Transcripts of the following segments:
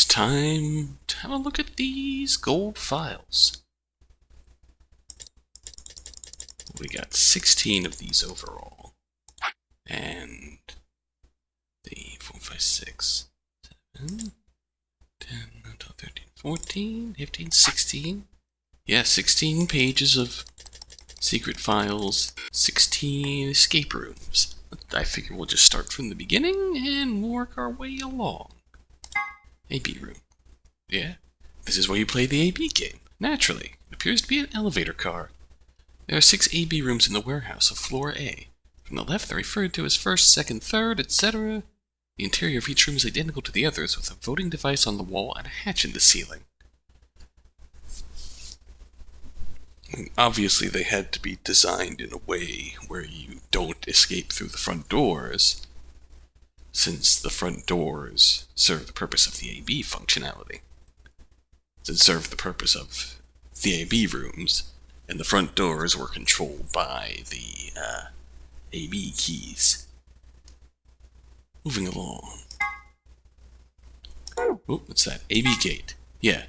It's time to have a look at these gold files. We got 16 of these overall. And the 4, 5, 6, 7, 10, 12, 13, 14, 15, 16. Yeah, 16 pages of secret files, 16 escape rooms. I figure we'll just start from the beginning and work our way along. AB room. Yeah, this is where you play the AB game. Naturally, it appears to be an elevator car. There are 6 AB rooms in the warehouse of floor A. From the left, they're referred to as first, second, third, etc. The interior of each room is identical to the others, with a voting device on the wall and a hatch in the ceiling. Obviously, they had to be designed in a way where you don't escape through the front doors, since the front doors serve the purpose of the AB functionality. It served the purpose of the AB rooms, and the front doors were controlled by the AB keys. Moving along. Oh, what's that? AB gate. Yeah,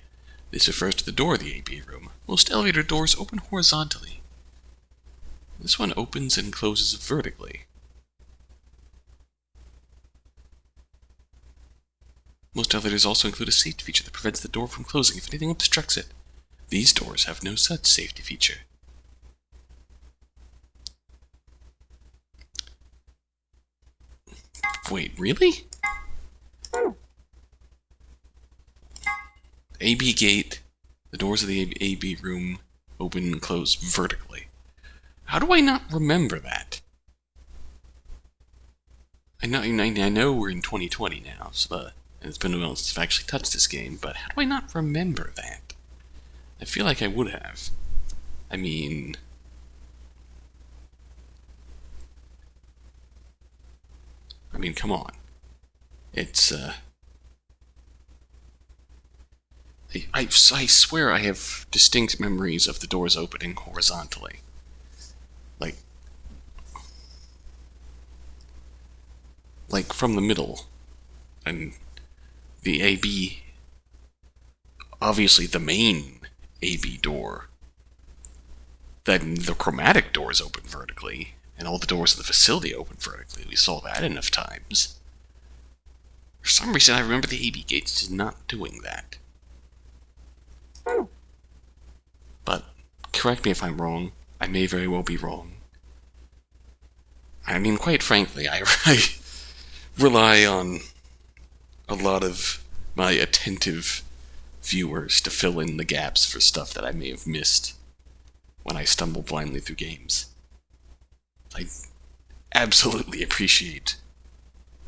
this refers to the door of the AB room. Most elevator doors open horizontally. This one opens and closes vertically. Most elevators also include a safety feature that prevents the door from closing if anything obstructs it. These doors have no such safety feature. Wait, really? AB gate, the doors of the AB room open and close vertically. How do I not remember that? I know we're in 2020 now, so and it's been a while since I've actually touched this game, but how do I not remember that? I feel like I would have. I mean, come on. It's, I swear I have distinct memories of the doors opening horizontally. Like from the middle. And the AB, obviously the main AB door, then the chromatic doors open vertically, and all the doors of the facility open vertically. We saw that enough times. For some reason, I remember the AB gates not doing that. But, correct me if I'm wrong. I may very well be wrong. I mean, quite frankly, I rely on a lot of my attentive viewers to fill in the gaps for stuff that I may have missed when I stumble blindly through games. I absolutely appreciate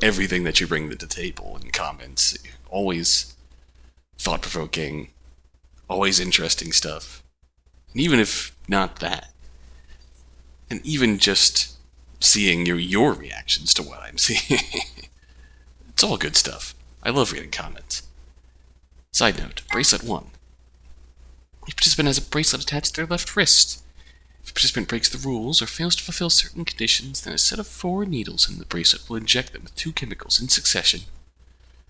everything that you bring to the table in comments. Always thought-provoking, always interesting stuff. And even if not that, and even just seeing your reactions to what I'm seeing, it's all good stuff. I love reading comments. Side note, Bracelet 1. Each participant has a bracelet attached to their left wrist. If a participant breaks the rules or fails to fulfill certain conditions, then a set of 4 needles in the bracelet will inject them with 2 chemicals in succession.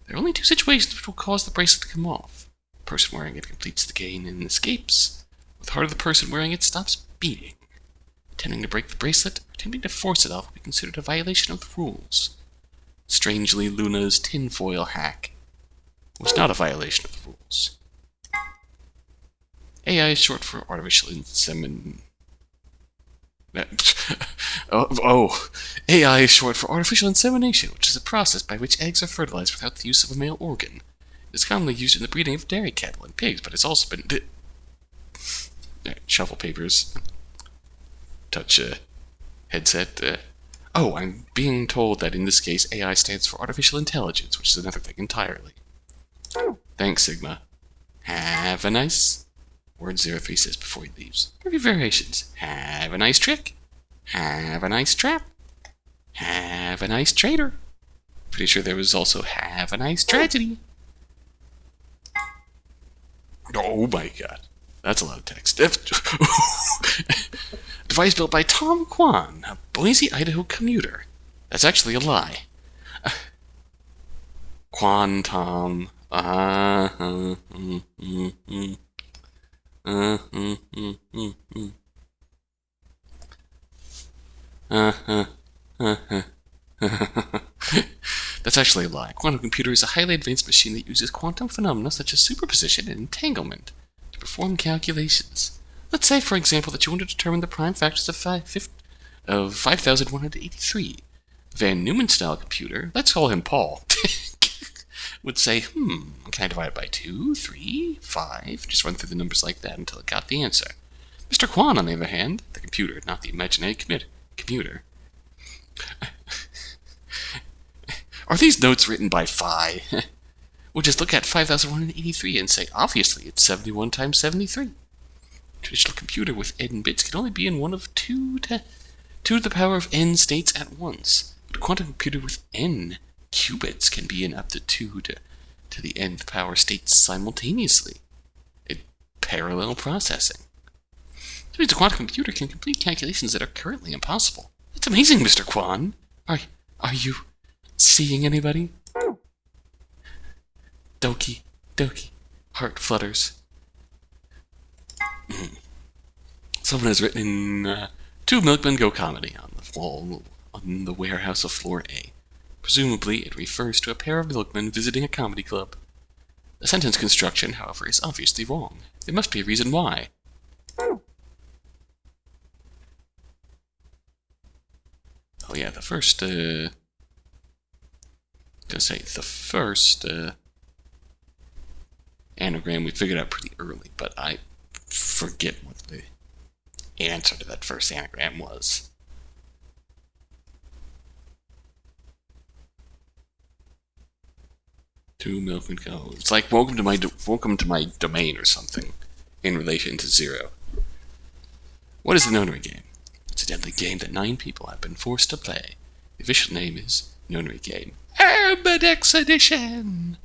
There are only 2 situations which will cause the bracelet to come off. The person wearing it completes the gain and escapes, or the heart of the person wearing it stops beating. Attempting to break the bracelet or attempting to force it off will be considered a violation of the rules. Strangely, Luna's tinfoil hack was not a violation of the rules. AI is short for artificial insemination. AI is short for artificial insemination, which is a process by which eggs are fertilized without the use of a male organ. It is commonly used in the breeding of dairy cattle and pigs, but it's also been... Shuffle papers. Touch headset. I'm being told that in this case AI stands for artificial intelligence, which is another thing entirely. Thanks, Sigma. Have a nice... Word 03 says before he leaves. Review variations. Have a nice trick. Have a nice trap. Have a nice traitor. Pretty sure there was also have a nice tragedy. Oh my god. That's a lot of text. Device built by Tom Kwan, a Boise, Idaho commuter. That's actually a lie. Tom, Uh, uh, mm, mm, mm. Uh, mm, mm, mm, mm. That's actually a lie. A quantum computer is a highly advanced machine that uses quantum phenomena such as superposition and entanglement to perform calculations. Let's say, for example, that you want to determine the prime factors of 5,183. Van Neumann-style computer, let's call him Paul, would say, can I divide it by 2, 3, 5? Just run through the numbers like that until it got the answer. Mr. Kwan, on the other hand, the computer, not the imaginary computer. Are these notes written by Phi? We'll just look at 5,183 and say, obviously, it's 71 times 73. A traditional computer with n bits can only be in one of 2 to the power of n states at once. But a quantum computer with n qubits can be in up to 2 to the nth power states simultaneously. Parallel processing. This means a quantum computer can complete calculations that are currently impossible. That's amazing, Mr. Kwan. Are you seeing anybody? Doki, heart flutters. Someone has written in 2 milkmen go comedy on the wall on the warehouse of floor A. Presumably, it refers to a pair of milkmen visiting a comedy club. The sentence construction, however, is obviously wrong. There must be a reason why. Oh yeah, the first anagram we figured out pretty early, but I forget what the answer to that first anagram was. Two milkmen go. It's like welcome to my domain or something in relation to 0. What is the nonary game? It's a deadly game that 9 people have been forced to play. The official name is Nonary Game Ambidex Edition.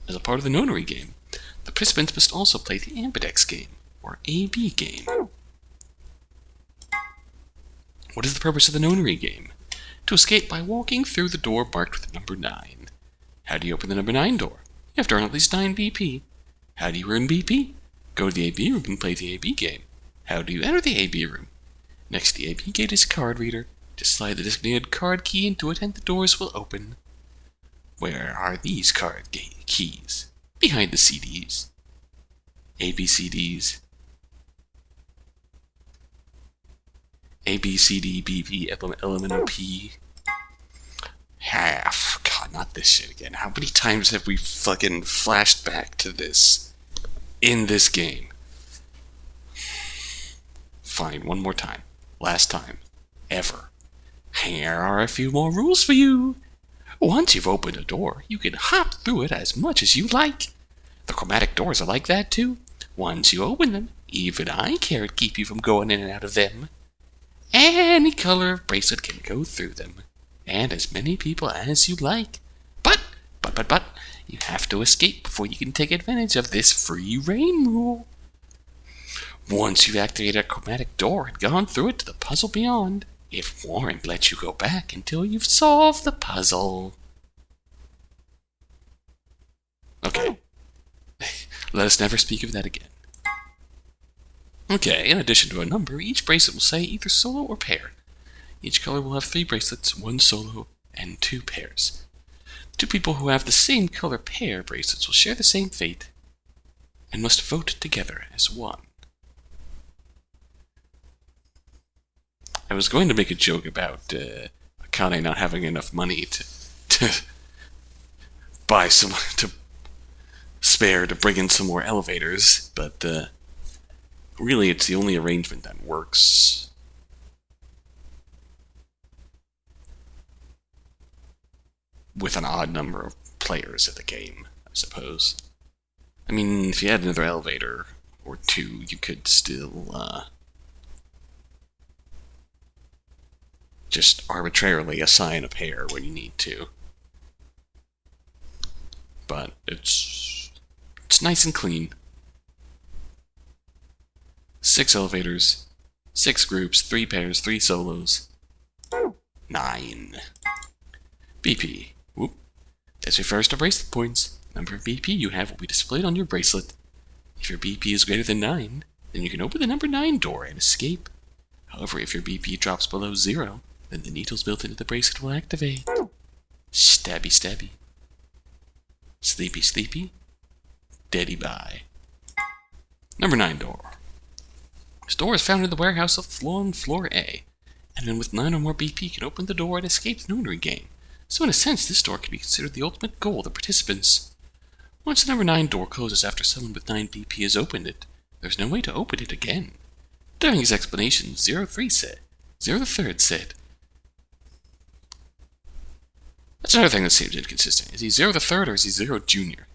As a part of the nonary game, the participants must also play the Ambidex game, or AB game. What is the purpose of the nonary game? To escape by walking through the door marked with the number 9. How do you open the number 9 door? You have to earn at least 9 BP. How do you earn BP? Go to the AB room and play the AB game. How do you enter the AB room? Next to the AB gate is a card reader. Just slide the designated card key into it and the doors will open. Where are these card keys? Behind the CDs. ABCDs. ABCD, BP, LMNOP. Half. God, not this shit again. How many times have we fucking flashed back to this in this game? Fine, one more time. Last time. Ever. Here are a few more rules for you. Once you've opened a door, you can hop through it as much as you like. The chromatic doors are like that too. Once you open them, even I can't keep you from going in and out of them. Any color of bracelet can go through them, and as many people as you like. But, you have to escape before you can take advantage of this free reign rule. Once you've activated a chromatic door and gone through it to the puzzle beyond, it won't let you go back until you've solved the puzzle. Okay. Let us never speak of that again. Okay, in addition to a number, each bracelet will say either solo or pair. Each color will have 3 bracelets, 1 solo, and 2 pairs. 2 people who have the same color pair bracelets will share the same fate and must vote together as one. I was going to make a joke about Akane not having enough money to buy some, to spare to bring in some more elevators, but really it's the only arrangement that works. With an odd number of players at the game, I suppose. I mean, if you had another elevator or 2, you could still just arbitrarily assign a pair when you need to. But it's nice and clean. 6 elevators, 6 groups, 3 pairs, 3 solos. 9. BP. Whoop. This refers to bracelet points. The number of BP you have will be displayed on your bracelet. If your BP is greater than 9, then you can open the number 9 door and escape. However, if your BP drops below 0, then the needles built into the bracelet will activate. Stabby stabby. Sleepy sleepy. Deady bye. Number 9 door. This door is found in the warehouse on floor A. Anyone with 9 or more BP can open the door and escape the Noonery game. So in a sense, this door can be considered the ultimate goal of the participants. Once the number 9 door closes after someone with 9 BP has opened it, there's no way to open it again. During his explanation, 03 said, 03rd said, that's another thing that seems inconsistent. Is he 03rd or is he 0 Junior?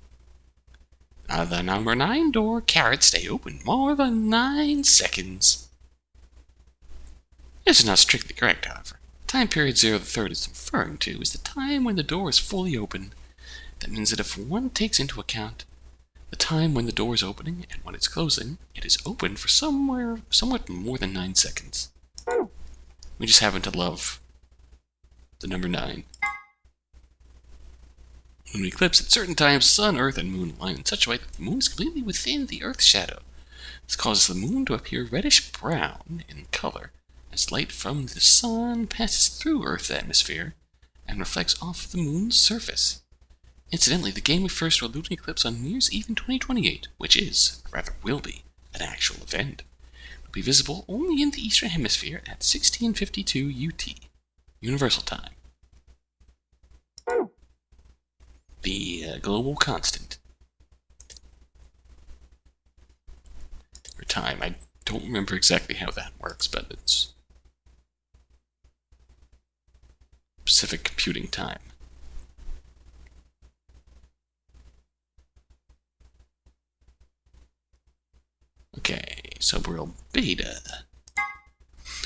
The number 9 door carrot stay open more than 9 seconds. This is not strictly correct, however. The time period 03rd is referring to is the time when the door is fully open. That means that if one takes into account the time when the door is opening and when it's closing, it is open for somewhat more than 9 seconds. We just happen to love the number 9. When we eclipse at certain times, Sun, Earth, and Moon align in such a way that the Moon is completely within the Earth's shadow. This causes the Moon to appear reddish-brown in color as light from the Sun passes through Earth's atmosphere and reflects off the Moon's surface. Incidentally, the game refers to a lunar eclipse on New Year's Eve in 2028, which is, or rather will be, an actual event. It will be visible only in the Eastern Hemisphere at 1652 UT, Universal Time. The global constant. For time, I don't remember exactly how that works, but it's Pacific computing time. Okay, subreal beta.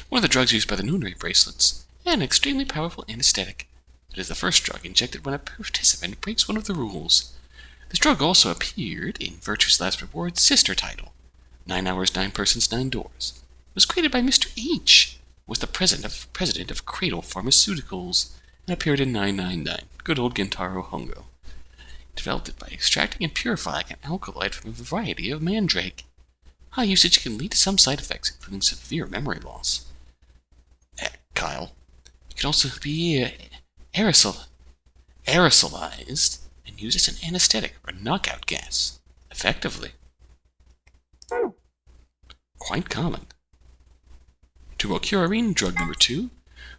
One of the drugs used by the Noonery bracelets, an extremely powerful anesthetic. It is the first drug injected when a participant breaks one of the rules. This drug also appeared in Virtue's Last Reward's sister title, 9 Hours, 9 Persons, 9 Doors. It was created by Mr. H, who was the president of Cradle Pharmaceuticals, and appeared in 999, good old Gentaro Hongo. He developed it by extracting and purifying an alkaloid from a variety of mandrake. High usage can lead to some side effects, including severe memory loss. Kyle. It can also be aerosolized and used as an anesthetic or knockout gas, effectively. Quite common. Tubocurarine, drug number 2,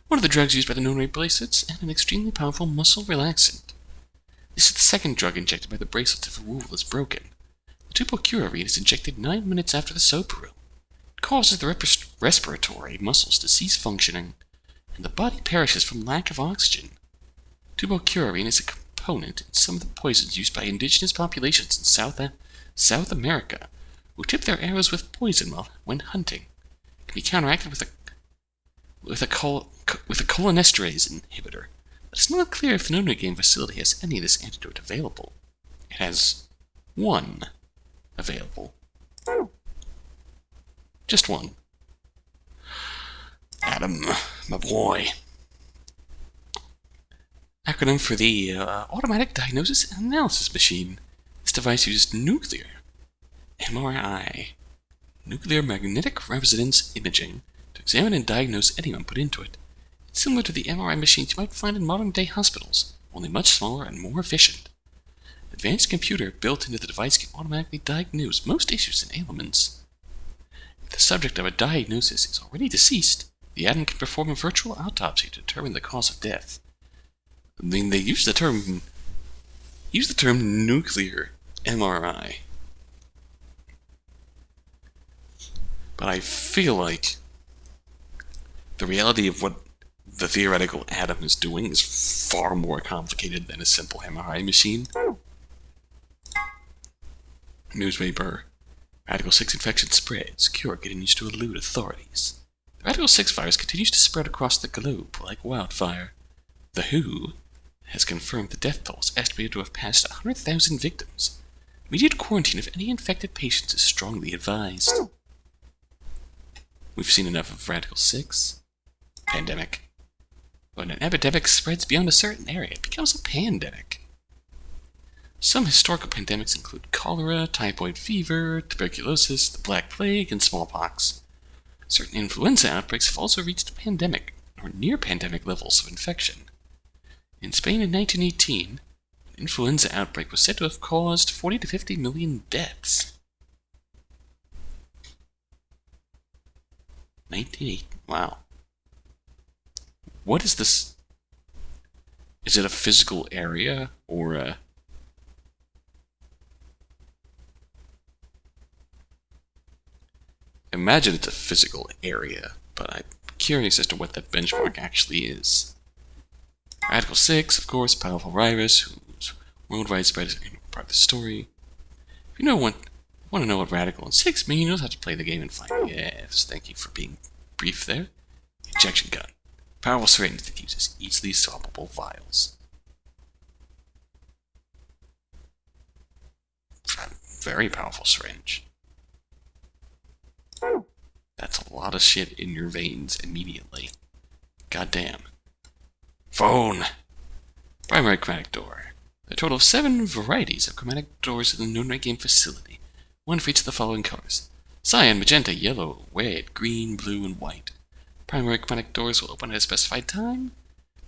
one of the drugs used by the Noonery bracelets, and an extremely powerful muscle relaxant. This is the second drug injected by the bracelets if a rule is broken. The tubocurarine is injected 9 minutes after the soap rule. It causes the respiratory muscles to cease functioning, and the body perishes from lack of oxygen. Tubocurarine is a component in some of the poisons used by indigenous populations in South America, who tip their arrows with poison when hunting. It can be counteracted with a cholinesterase inhibitor, but it's not clear if the Noonery game facility has any of this antidote available. It has one available. Just one. Adam, my boy. Acronym for the Automatic Diagnosis and Analysis Machine. This device uses nuclear MRI, nuclear magnetic resonance imaging, to examine and diagnose any input into it. It's similar to the MRI machines you might find in modern-day hospitals, only much smaller and more efficient. An advanced computer built into the device can automatically diagnose most issues and ailments. If the subject of a diagnosis is already deceased, the atom can perform a virtual autopsy to determine the cause of death. I mean, they use the term nuclear MRI. But I feel like the reality of what the theoretical atom is doing is far more complicated than a simple MRI machine. Newspaper. Radical 6 infection spreads. Cure continues to elude authorities. The Radical 6 virus continues to spread across the globe like wildfire. The WHO has confirmed the death toll is estimated to have passed 100,000 victims. Immediate quarantine of any infected patients is strongly advised. We've seen enough of Radical 6. Pandemic. When an epidemic spreads beyond a certain area, it becomes a pandemic. Some historical pandemics include cholera, typhoid fever, tuberculosis, the Black Plague, and smallpox. Certain influenza outbreaks have also reached pandemic or near-pandemic levels of infection. In Spain in 1918, an influenza outbreak was said to have caused 40 to 50 million deaths. 1980. Wow. What is this? Is it a physical area or a... Imagine it's a physical area, but I'm curious as to what that benchmark actually is. Radical 6, of course, powerful virus whose worldwide spread is part of the story. If you want to know what Radical and 6 mean, you'll have to play the game and find it. Yes, thank you for being brief there. Injection gun. Powerful syringe that uses easily swappable vials. Very powerful syringe. That's a lot of shit in your veins immediately. Goddamn. Phone! Primary chromatic door. There are a total of 7 varieties of chromatic doors in the known game facility. One for each of the following colors: cyan, magenta, yellow, red, green, blue, and white. Primary chromatic doors will open at a specified time.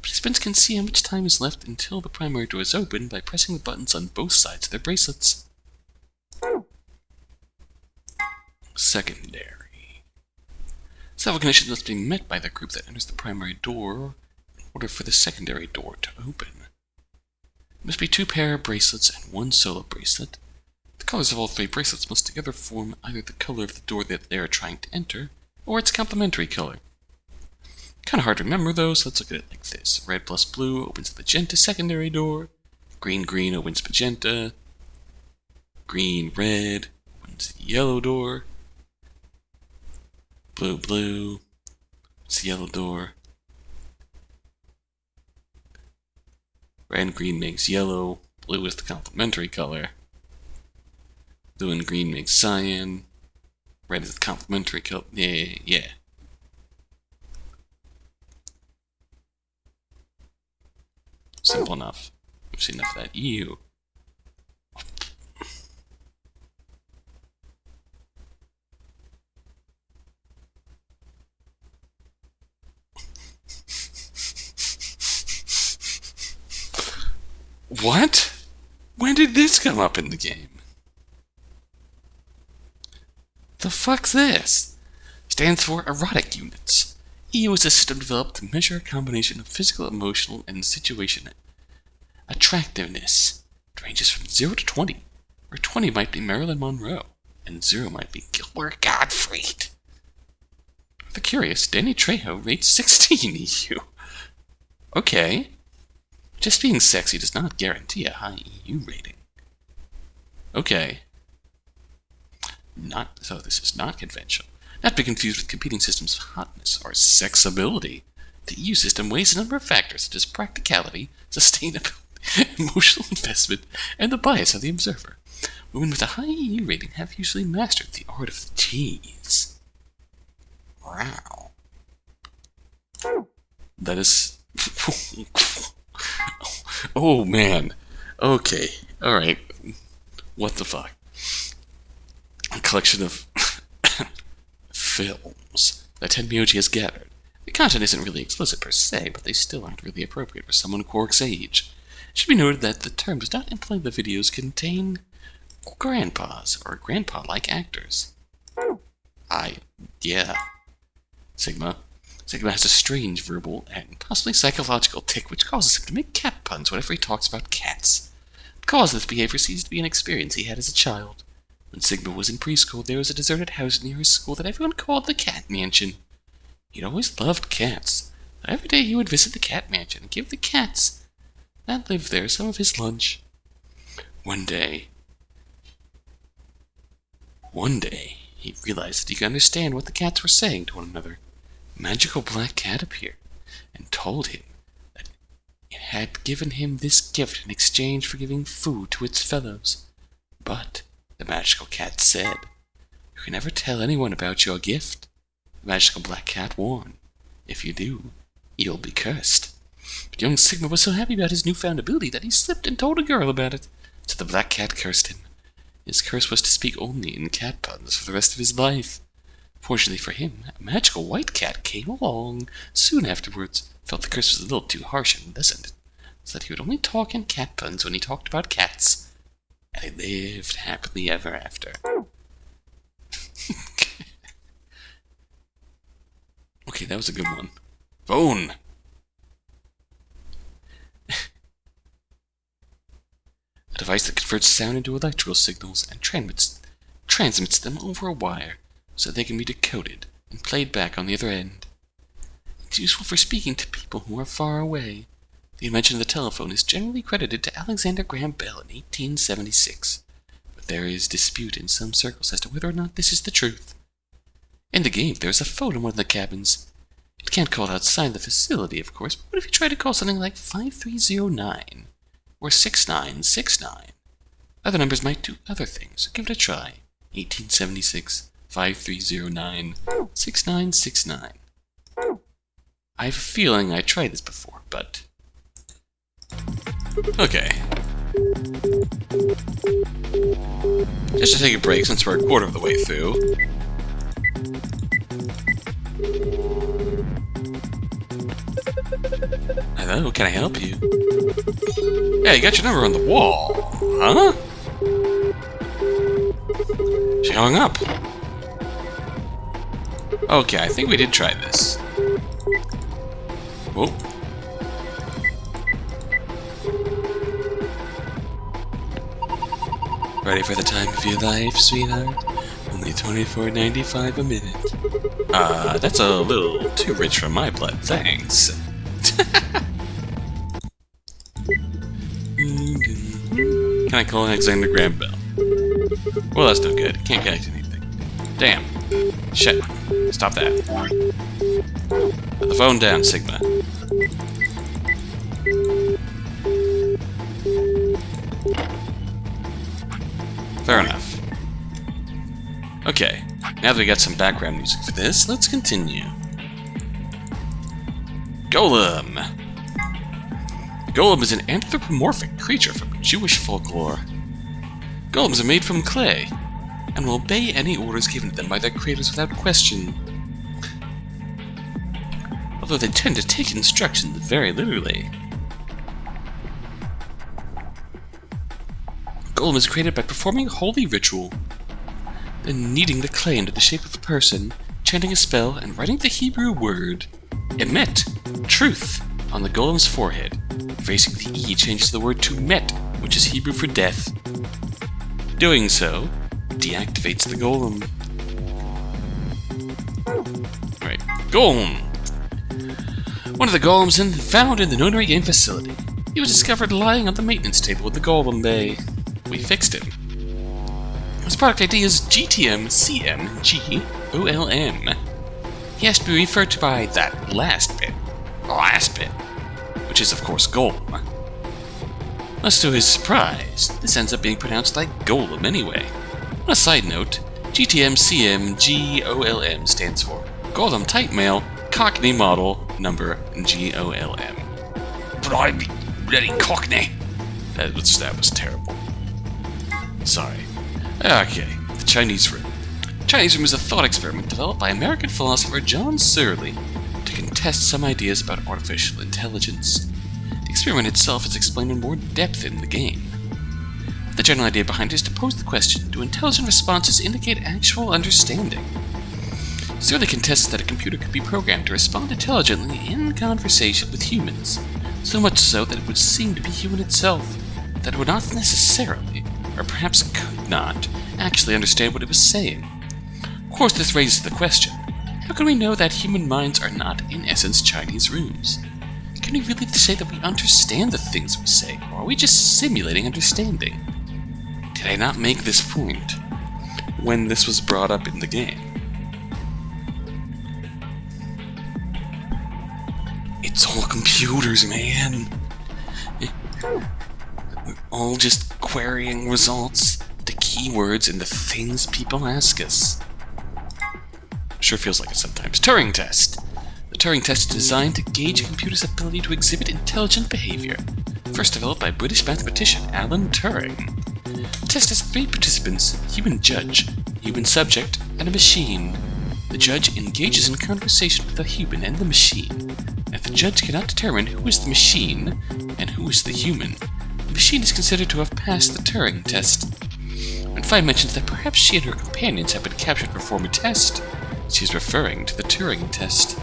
Participants can see how much time is left until the primary door is open by pressing the buttons on both sides of their bracelets. Secondary. Several conditions must be met by the group that enters the primary door in order for the secondary door to open. There must be 2 pair of bracelets and 1 solo bracelet. The colors of all 3 bracelets must together form either the color of the door that they are trying to enter, or its complementary color. Kinda hard to remember though, so let's look at it like this. Red plus blue opens the magenta secondary door. Green opens magenta. Red opens the yellow door. Blue it's the yellow door. Red and green makes yellow. Blue is the complementary color. Blue and green makes cyan. Red is the complementary color. Yeah. Simple enough. We've seen enough of that. Ew. What? When did this come up in the game? The fuck's this? Stands for erotic units. EU is a system developed to measure a combination of physical, emotional, and situation attractiveness. It ranges from 0 to 20, where 20 might be Marilyn Monroe, and 0 might be Gilbert Gottfried. For the curious, Danny Trejo rates 16 EU. Okay. Just being sexy does not guarantee a high EU rating. Okay. So this is not conventional. Not to be confused with competing systems of hotness or sexability. The EU system weighs a number of factors such as practicality, sustainability, emotional investment, and the bias of the observer. Women with a high EU rating have usually mastered the art of the tease. Wow. That is... Oh man. Okay. Alright. What the fuck? A collection of films that Tenmyoji has gathered. The content isn't really explicit per se, but they still aren't really appropriate for someone Quark's age. It should be noted that the term does not imply the videos contain grandpas or grandpa-like actors. Yeah. Sigma has a strange verbal and possibly psychological tic which causes him to make cat puns whenever he talks about cats. The cause of this behavior seems to be an experience he had as a child. When Sigma was in preschool, there was a deserted house near his school that everyone called the Cat Mansion. He'd always loved cats. Every day he would visit the Cat Mansion and give the cats that lived there some of his lunch. One day, he realized that he could understand what the cats were saying to one another. A magical black cat appeared and told him that it had given him this gift in exchange for giving food to its fellows. But the magical cat said, "You can never tell anyone about your gift." The magical black cat warned, "If you do, you'll be cursed." But young Sigma was so happy about his newfound ability that he slipped and told a girl about it. So the black cat cursed him. His curse was to speak only in cat puns for the rest of his life. Fortunately for him, a magical white cat came along soon afterwards, felt the curse was a little too harsh and listened, so that he would only talk in cat puns when he talked about cats. And they lived happily ever after. Okay, that was a good one. Phone! A device that converts sound into electrical signals and transmits them over a wire so they can be decoded and played back on the other end. It's useful for speaking to people who are far away. The invention of the telephone is generally credited to Alexander Graham Bell in 1876, but there is dispute in some circles as to whether or not this is the truth. In the game, there is a phone in one of the cabins. It can't call outside the facility, of course, but what if you try to call something like 5309 or 6969? Other numbers might do other things, so give it a try. 1876, 5309, 6969. I have a feeling I tried this before, but... Okay. Just to take a break since we're a quarter of the way through. Hello, can I help you? Yeah, you got your number on the wall, huh? She hung up. Okay, I think we did try this. Whoa. Ready for the time of your life, sweetheart? Only $24.95 a minute. That's a little too rich for my blood, thanks. Can I call Alexander Graham Bell? Well, that's no good. Can't connect anything. Damn. Shit. Stop that. Put the phone down, Sigma. Fair enough. Okay, now that we got some background music for this, let's continue. Gollum! Gollum is an anthropomorphic creature from Jewish folklore. Golems are made from clay, and will obey any orders given to them by their creators without question. Although they tend to take instructions very literally. Golem is created by performing a holy ritual, then kneading the clay into the shape of a person, chanting a spell, and writing the Hebrew word Emet, truth, on the golem's forehead. Erasing the E changes the word to Met, which is Hebrew for death. Doing so deactivates the golem. Right, Golem! One of the golems found in the Nonary game facility. He was discovered lying on the maintenance table in the Golem Bay. We fixed him. His product ID is GTM-CM-G-OLM. He has to be referred to by that last bit, which is of course Golem. Much to his surprise, this ends up being pronounced like Golem anyway. On a side note, GTM-CM-G-OLM stands for Golem Type Male, Cockney Model, Number, G-O-L-M. Blimey, bloody Cockney! That was terrible. Sorry. Okay, the Chinese Room. Chinese Room is a thought experiment developed by American philosopher John Searle to contest some ideas about artificial intelligence. The experiment itself is explained in more depth in the game. The general idea behind it is to pose the question, do intelligent responses indicate actual understanding? Searle contests that a computer could be programmed to respond intelligently in conversation with humans, so much so that it would seem to be human itself, that it would not necessarily, or perhaps could not, actually understand what it was saying. Of course, this raises the question, how can we know that human minds are not, in essence, Chinese rooms? Can we really say that we understand the things we say, or are we just simulating understanding? Did I not make this point when this was brought up in the game? It's all computers, man. We're all just querying results, the keywords, and the things people ask us. Sure feels like it sometimes. Turing Test. The Turing Test is designed to gauge a computer's ability to exhibit intelligent behavior. first developed by British mathematician Alan Turing. The test has 3 participants, a human judge, a human subject, and a machine. The judge engages in conversation with the human and the machine. If the judge cannot determine who is the machine and who is the human, the machine is considered to have passed the Turing Test. When Fi mentions that perhaps she and her companions have been captured to perform a test, she is referring to the Turing Test.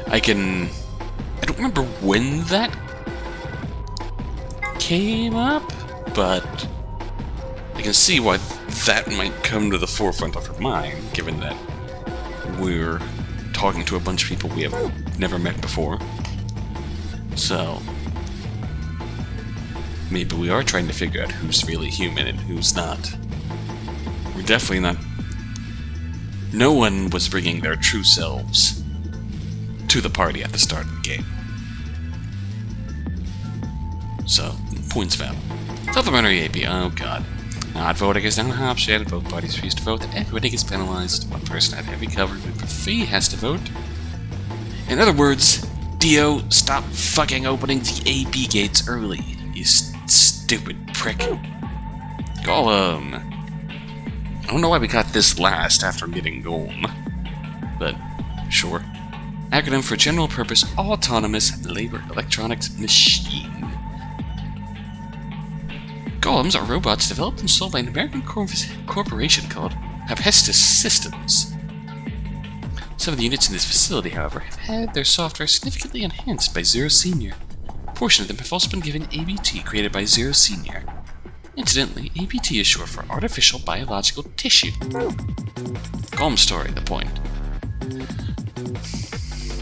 I don't remember when that came up, but I can see why that might come to the forefront of her mind, given that we're talking to a bunch of people we have never met before. So, maybe we are trying to figure out who's really human and who's not. We're definitely not... No one was bringing their true selves to the party at the start of the game. So, points valid. Supplementary AP, oh god. Not voting is not an option. Both parties refuse to vote. Everybody gets penalized. One person at every cover group for free has to vote. In other words, Dio, stop fucking opening the AP gates early, you stupid prick. Gollum. I don't know why we got this last after getting Gollum, but sure. Acronym for General Purpose Autonomous Labor Electronics Machine. Golems are robots developed and sold by an American corporation called Hephaestus Systems. Some of the units in this facility, however, have had their software significantly enhanced by Zero Senior. A portion of them have also been given ABT created by Zero Senior. Incidentally, ABT is short for Artificial Biological Tissue. Gollum story, the point.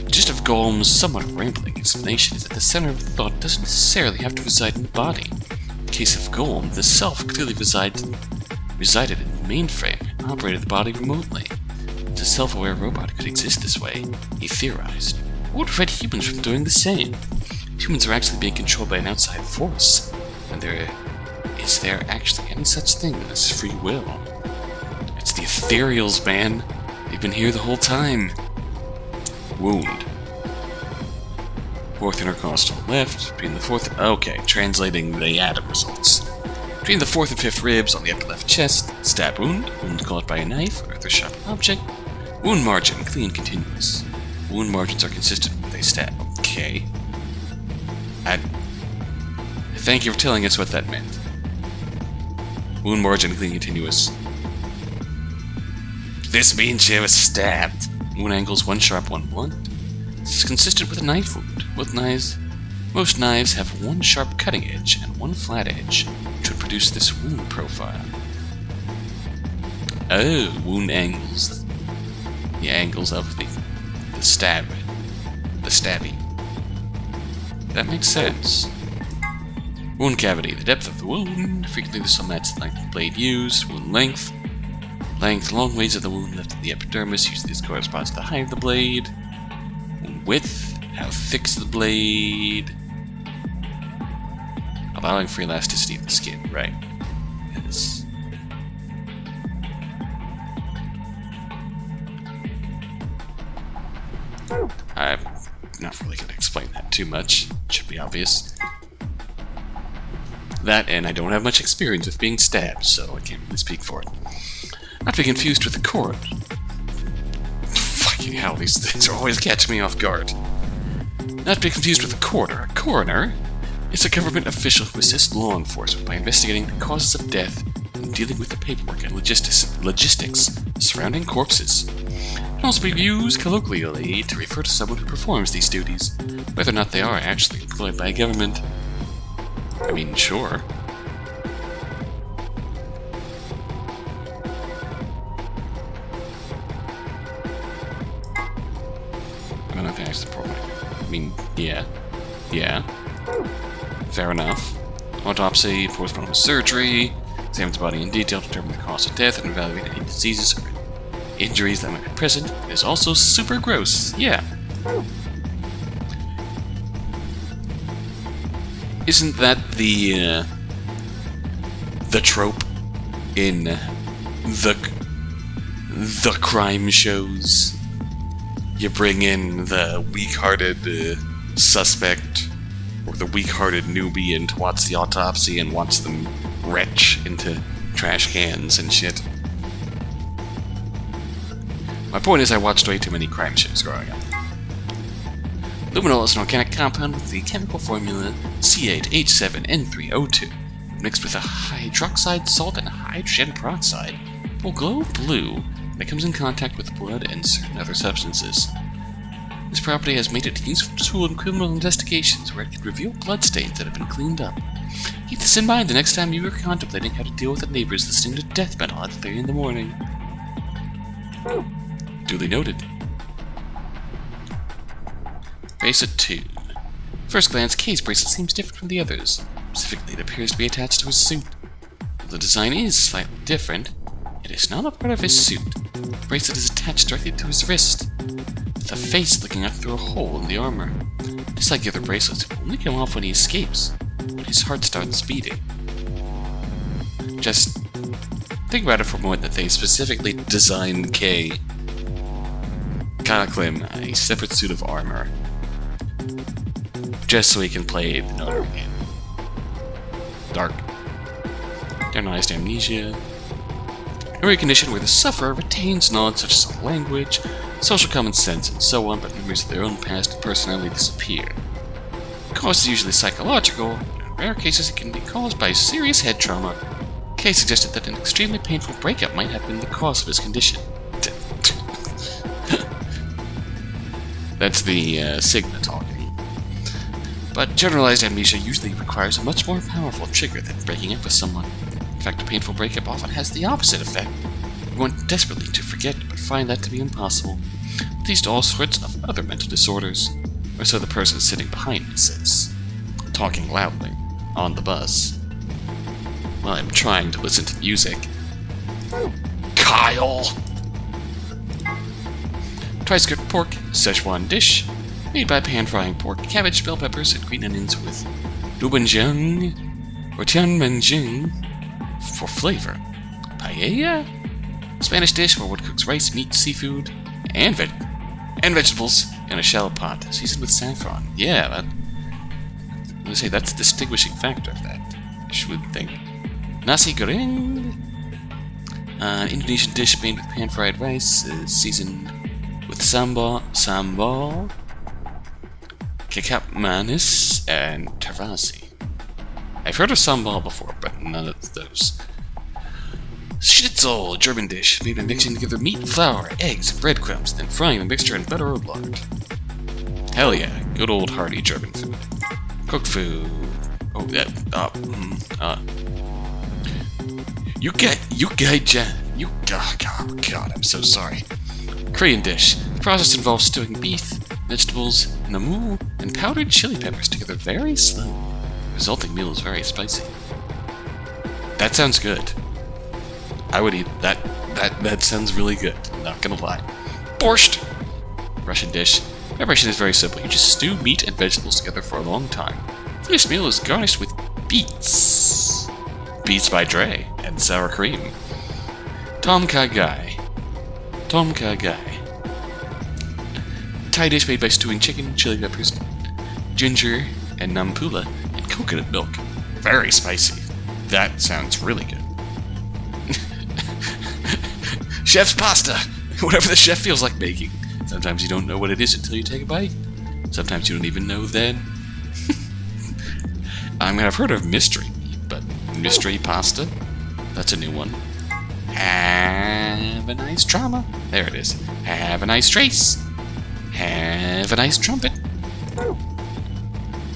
The gist of Gollum's somewhat rambling explanation is that the center of thought doesn't necessarily have to reside in the body. In the case of Gollum, the self clearly resided in the mainframe and operated the body remotely. If a self-aware robot could exist this way, he theorized, what would prevent humans from doing the same? Humans are actually being controlled by an outside force, and is there actually any such thing as free will? It's the ethereals, man. They've been here the whole time. Wound. Fourth intercostal left, between the fourth... Okay, translating the atom results. Between the fourth and fifth ribs on the upper left chest, stab wound, wound caused by a knife or other sharp object. Wound margin, clean, continuous. Wound margins are consistent with a stab. Okay. Thank you for telling us what that meant. Wound margin, clean, continuous. This means she was stabbed. Wound angles, one sharp, one blunt. This is consistent with a knife wound. Most knives have one sharp cutting edge and one flat edge, which would produce this wound profile. Oh, wound angles. The angles of the stabby. That makes sense. Wound cavity. The depth of the wound. Frequently this will match the length of the blade used. Wound length. Length. Long ways of the wound left in the epidermis. Usually this corresponds to the height of the blade. Wound width. How thick's the blade? Allowing for elasticity of the skin. Right. Yes. I'm not really going to explain that too much. It should be obvious. That, and I don't have much experience with being stabbed, so I can't really speak for it. Not to be confused with the cord. Fucking hell, these things always catch me off guard. Not to be confused with a coroner. A coroner is a government official who assists law enforcement by investigating the causes of death and dealing with the paperwork and logistics surrounding corpses. It can also be used colloquially to refer to someone who performs these duties, whether or not they are actually employed by a government. I mean, sure. I don't know if I asked the problem. I mean, yeah. Fair enough. Autopsy, postponement surgery, examine the body in detail, determine the cause of death, and evaluate any diseases or injuries that might be present. It is also super gross. Yeah. Isn't that the trope in the crime shows? you bring in the weak-hearted suspect or the weak-hearted newbie in to watch the autopsy and watch them retch into trash cans and shit. My point is I watched way too many crime shows growing up. Luminol is an organic compound with the chemical formula C8H7N3O2. Mixed with a hydroxide salt and hydrogen peroxide, it will glow blue when it comes in contact with blood and certain other substances. This property has made it a useful tool in criminal investigations where it can reveal bloodstains that have been cleaned up. Keep this in mind the next time you are contemplating how to deal with the neighbors listening to death metal at 3 in the morning. Duly noted. Bracelet 2. First glance, K's bracelet seems different from the others. Specifically, it appears to be attached to his suit. Though the design is slightly different, it is not a part of his suit. The bracelet is attached directly to his wrist, with a face looking up through a hole in the armor. Just like the other bracelets, it will only come off when he escapes, when his heart starts beating. Just think about it for a moment that they specifically designed K Cataclysm a separate suit of armor, just so he can play the Notre game. Dark. Generalized amnesia. A condition where the sufferer retains knowledge such as language, social common sense, and so on, but memories of their own past and personality disappear. The cause is usually psychological, but in rare cases it can be caused by serious head trauma. Kay suggested that an extremely painful breakup might have been the cause of his condition. That's the Sigma talking. But generalized amnesia usually requires a much more powerful trigger than breaking up with someone. In fact, a painful breakup often has the opposite effect. We want desperately to forget, but find that to be impossible. It leads to all sorts of other mental disorders, or so the person sitting behind me says, talking loudly, on the bus, while I'm trying to listen to music. Kyle! Tri-skirt pork, Szechuan dish, made by pan-frying pork, cabbage, bell peppers, and green onions with dobenjang or tianmenjing for flavor. Paella, Spanish dish where one cooks rice, meat, seafood, and vegetables in a shallow pot, seasoned with saffron. Yeah, I'm gonna say that's a distinguishing factor of that dish, would think. Nasi goreng, Indonesian dish made with pan-fried rice, seasoned with sambal, kecap manis, and terasi. I've heard of sambal before, but none of those. Schnitzel, German dish, made by mixing together meat, flour, eggs, and breadcrumbs, then frying the mixture in butter or lard. Hell yeah, good old hearty German food. Cooked food. Oh, God, I'm so sorry. Korean dish. The process involves stewing beef, vegetables, namu, and powdered chili peppers together very slowly. The resulting meal is very spicy. That sounds good. I would eat that. That sounds really good. Not gonna lie. Borscht! Russian dish. Preparation is very simple. You just stew meat and vegetables together for a long time. The finished meal is garnished with beets. Beets by Dre and sour cream. Tom Kha Gai. Thai dish made by stewing chicken, chili peppers, ginger, and nampula, and coconut milk. Very spicy. That sounds really good. Chef's pasta! Whatever the chef feels like making. Sometimes you don't know what it is until you take a bite. Sometimes you don't even know then. I mean, I've heard of mystery meat, but mystery pasta? That's a new one. Have a nice drama. There it is. Have a nice trace. Have a nice trumpet.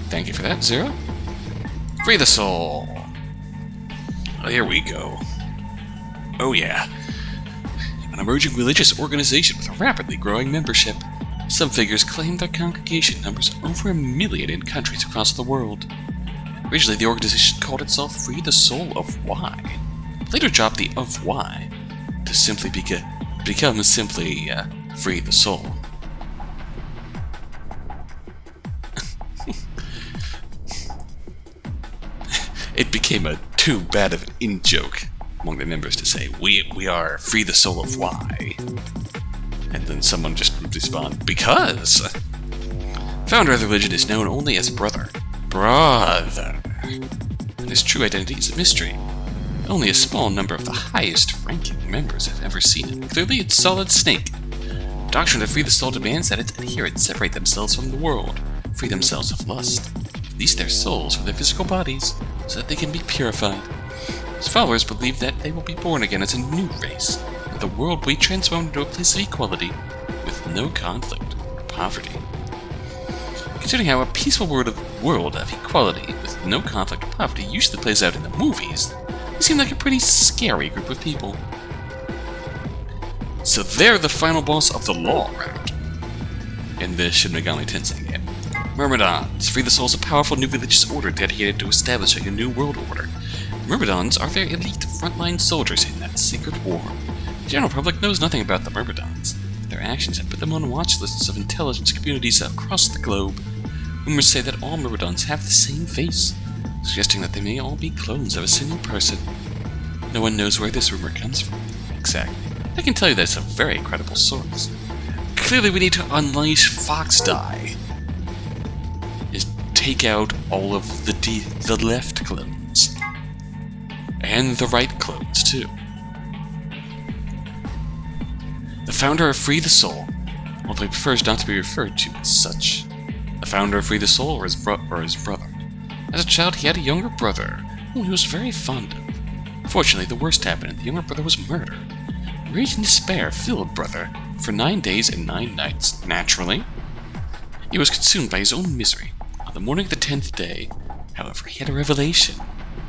Thank you for that, Zero. Free the soul. Oh, here we go. Oh yeah. An emerging religious organization with a rapidly growing membership. Some figures claim their congregation numbers over 1 million in countries across the world. Originally, the organization called itself Free the Soul of Y. Later dropped the of Y to simply become simply Free the Soul. It became a too bad of an in-joke among the members to say, we are Free the Soul of Y. And then someone just would respond, because founder of the religion is known only as brother. Brother. And his true identity is a mystery. Only a small number of the highest-ranking members have ever seen it. Clearly, it's Solid Snake. The doctrine of Free the Soul demands that its adherents separate themselves from the world, free themselves of lust, release their souls from their physical bodies, so that they can be purified. His followers believe that they will be born again as a new race, and the world will be transformed into a place of equality, with no conflict or poverty. Considering how a peaceful world of equality, with no conflict or poverty, usually plays out in the movies, they seem like a pretty scary group of people. So they're the final boss of the law round in this Shin Megami Tensei game. Myrmidons. Free the Soul is a powerful new religious order dedicated to establishing a new world order. Myrmidons are their elite frontline soldiers in that secret war. The general public knows nothing about the Myrmidons. Their actions have put them on watch lists of intelligence communities across the globe. Rumors say that all Myrmidons have the same face, suggesting that they may all be clones of a single person. No one knows where this rumor comes from. Exactly. I can tell you that it's a very credible source. Clearly we need to unleash Fox Die. Is take out all of the left clones. And the right clones, too. The founder of Free the Soul, although he prefers not to be referred to as such. The founder of Free the Soul or his brother. As a child, he had a younger brother, whom he was very fond of. Fortunately, the worst happened, and the younger brother was murdered. Rage and despair filled brother for 9 days and 9 nights. Naturally, he was consumed by his own misery. On the morning of the 10th day, however, he had a revelation.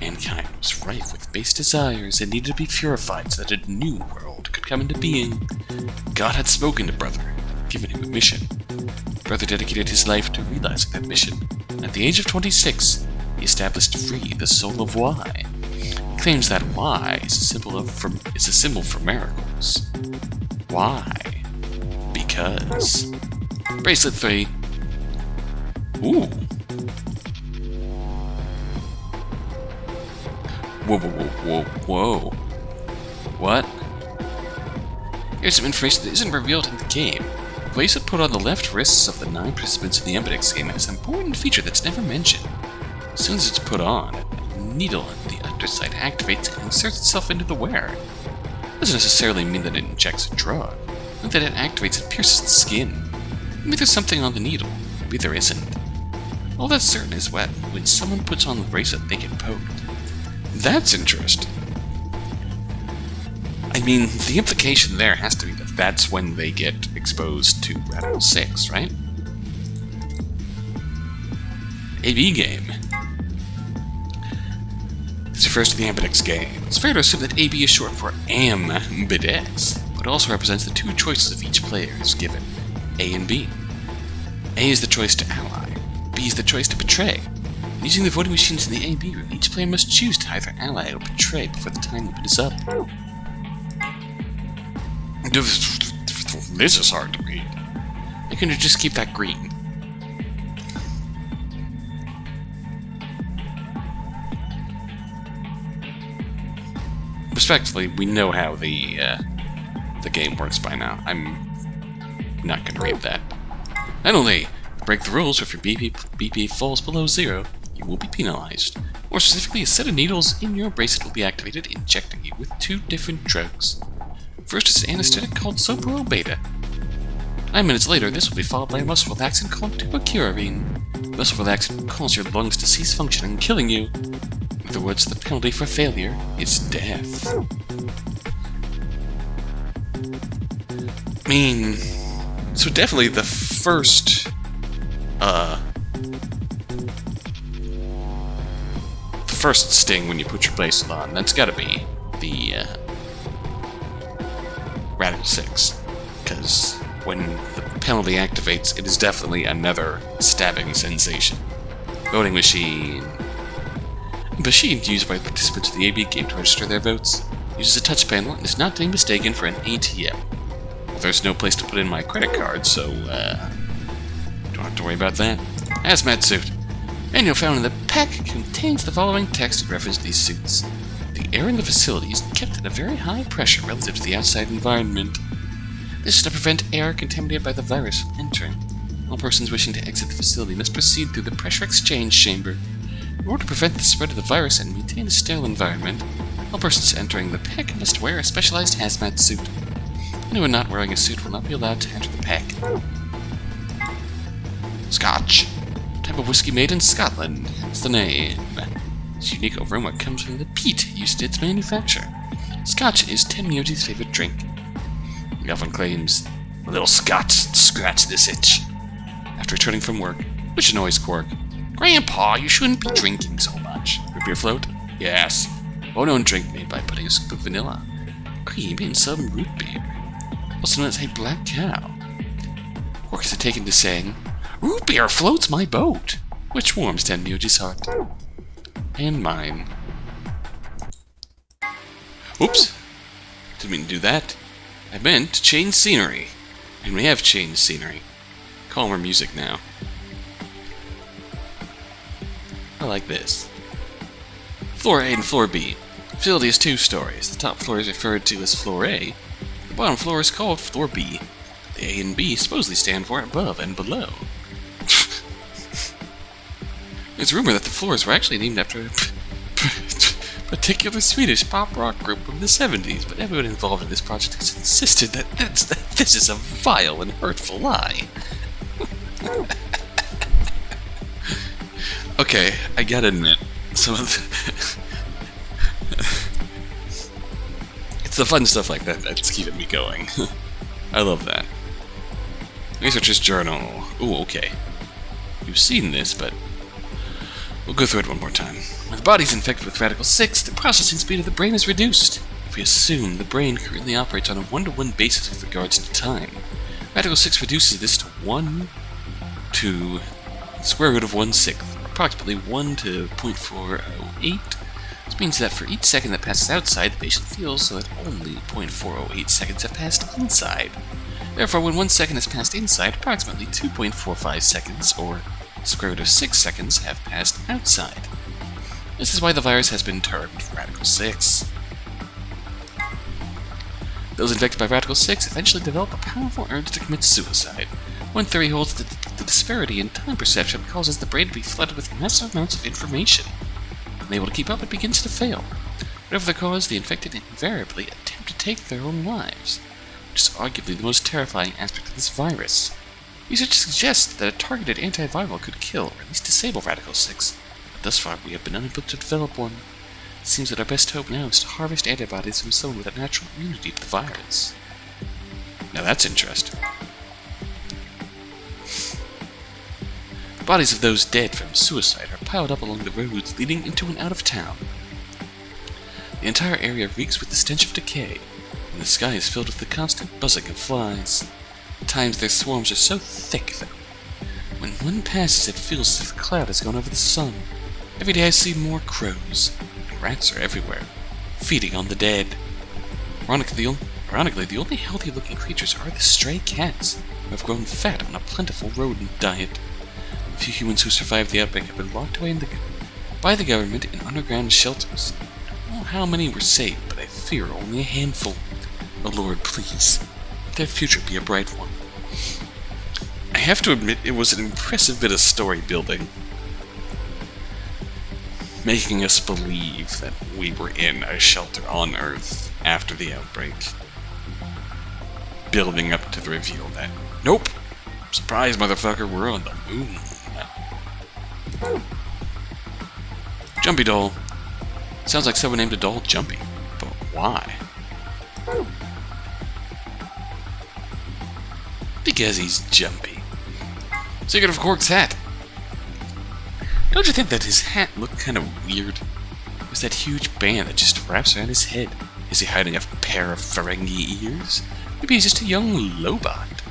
Mankind was rife with base desires and needed to be purified so that a new world could come into being. God had spoken to brother, given him a mission. Brother dedicated his life to realizing that mission. At the age of 26, he established Free the Soul of Y. He claims that Y is a symbol for miracles. Why? Because. Bracelet 3. Ooh. Whoa, whoa, whoa, whoa, whoa. What? Here's some information that isn't revealed in the game. The bracelet put on the left wrists of the 9 participants in the Ambidex game has an important feature that's never mentioned. As soon as it's put on, a needle on the underside activates and inserts itself into the wearer. It doesn't necessarily mean that it injects a drug, but that it activates and pierces the skin. Maybe there's something on the needle, maybe there isn't. All that's certain is that when someone puts on the bracelet, they get poked. That's interesting. I mean, the implication there has to be that that's when they get exposed to Radical 6, right? AB game. This refers to the Ambidex game. It's fair to assume that AB is short for Ambidex, but it also represents the 2 choices of each player is given, A and B. A is the choice to ally, B is the choice to betray. Using the voting machines in the AB room, each player must choose to either ally or betray before the time limit is up. This is hard to read. I can just keep that green. Respectfully, we know how the game works by now. I'm not going to read that. Not only break the rules, or if your BP falls below 0, you will be penalized. More specifically, a set of needles in your bracelet will be activated, injecting you with 2 different drugs. First is an anesthetic called Soprol Beta. 9 minutes later, this will be followed by a muscle relaxant called Tupacurarine. Muscle relaxant will cause your lungs to cease functioning, killing you. In other words, the penalty for failure is death. I mean, so definitely the first sting when you put your bracelet on, that's gotta be the Radical 6, because when the penalty activates, it is definitely another stabbing sensation. Voting machine. Machine used by participants of the AB game to register their votes. Uses a touch panel and is not to be mistaken for an ATM. Well, there's no place to put in my credit card, so don't have to worry about that. Hazmat suit. Manual found in the pack contains the following text in reference to these suits. The air in the facility is kept at a very high pressure relative to the outside environment. This is to prevent air contaminated by the virus from entering. All persons wishing to exit the facility must proceed through the pressure exchange chamber. In order to prevent the spread of the virus and maintain a sterile environment, all persons entering the PEC must wear a specialized hazmat suit. Anyone not wearing a suit will not be allowed to enter the PEC. Scotch. Type of whiskey made in Scotland. That's the name. This unique aroma comes from the peat used in its manufacture. Scotch is Tnt Equivalent's favorite drink. He often claims, "A little Scotch scratch this itch," after returning from work, which annoys Quark. "Grandpa, you shouldn't be drinking so much." Root beer float? Yes. Well-known drink made by putting a scoop of vanilla, cream, and some root beer, also known as a black cow. Quark is taken to saying, "Root beer floats my boat," which warms Tnt Equivalent's heart. And mine. Oops. Didn't mean to do that. I meant to change scenery. And we have changed scenery. Calmer music now. I like this. Floor A and Floor B. The facility is 2 stories. The top floor is referred to as Floor A. The bottom floor is called Floor B. The A and B supposedly stand for above and below. There's a rumor that the floors were actually named after a particular Swedish pop rock group from the 70s, but everyone involved in this project has insisted that this is a vile and hurtful lie. Okay, I gotta admit, some of it's the fun stuff like that that's keeping me going. I love that. Researcher's Journal. Ooh, okay. You've seen this, but we'll go through it one more time. When the body's infected with Radical 6, the processing speed of the brain is reduced. If we assume the brain currently operates on a 1-to-1 basis with regards to time, Radical 6 reduces this to 1 to the square root of 1/6, or approximately 1 to 0.408. This means that for each second that passes outside, the patient feels that only 0.408 seconds have passed inside. Therefore, when 1 second has passed inside, approximately 2.45 seconds, or square root of 6 seconds, have passed outside. This is why the virus has been termed Radical 6. Those infected by Radical 6 eventually develop a powerful urge to commit suicide. One theory holds that the disparity in time perception causes the brain to be flooded with massive amounts of information. Unable to keep up, it begins to fail. Whatever the cause, the infected invariably attempt to take their own lives, which is arguably the most terrifying aspect of this virus. Research suggests that a targeted antiviral could kill, or at least disable Radical 6, but thus far we have been unable to develop one. It seems that our best hope now is to harvest antibodies from someone with a natural immunity to the virus. Now that's interesting. The bodies of those dead from suicide are piled up along the roads leading into and out of town. The entire area reeks with the stench of decay, and the sky is filled with the constant buzzing of flies. At times their swarms are so thick that when one passes it feels as if a cloud has gone over the sun. Every day I see more crows, and rats are everywhere, feeding on the dead. Ironically, the only healthy-looking creatures are the stray cats, who have grown fat on a plentiful rodent diet. The few humans who survived the outbreak have been locked away by the government in underground shelters. I don't know how many were saved, but I fear only a handful. Oh Lord, please, let their future be a bright one. I have to admit, it was an impressive bit of story building, making us believe that we were in a shelter on Earth after the outbreak, building up to the reveal that, nope, surprise motherfucker, we're on the moon. Jumpy doll. Sounds like someone named a doll Jumpy, but why? Because he's jumpy. Secret of Quark's hat. Don't you think that his hat looked kind of weird? There's that huge band that just wraps around his head. Is he hiding a pair of Ferengi ears? Maybe he's just a young Lobot.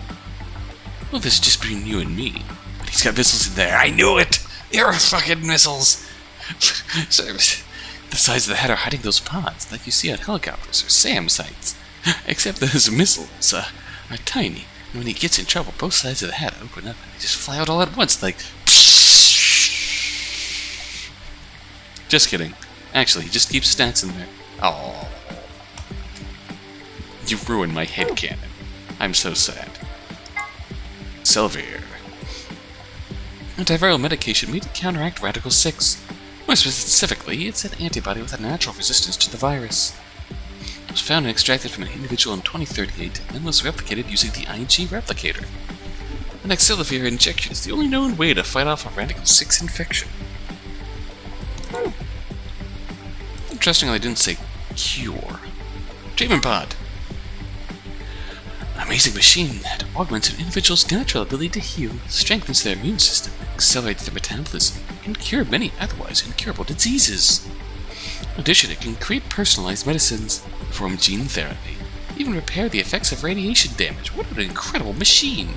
Well, this is just between you and me. But he's got missiles in there. I knew it! They're fucking missiles! So, the sides of the hat are hiding those pods, like you see on helicopters or SAM sites. Except those missiles are tiny. And when he gets in trouble, both sides of the hat open up and they just fly out all at once, like... Just kidding. Actually, he just keeps stats in there. Oh, you ruined my headcanon. I'm so sad. Selvir. Antiviral medication made to counteract Radical 6. More specifically, it's an antibody with a natural resistance to the virus. It was found and extracted from an individual in 2038 and was replicated using the IG replicator. An Axilivir injection is the only known way to fight off a Radical 6 infection. Interestingly, I didn't say cure. Treatment pod. An amazing machine that augments an individual's natural ability to heal, strengthens their immune system, accelerates their metabolism, and can cure many otherwise incurable diseases. In addition, it can create personalized medicines, perform gene therapy, even repair the effects of radiation damage. What an incredible machine!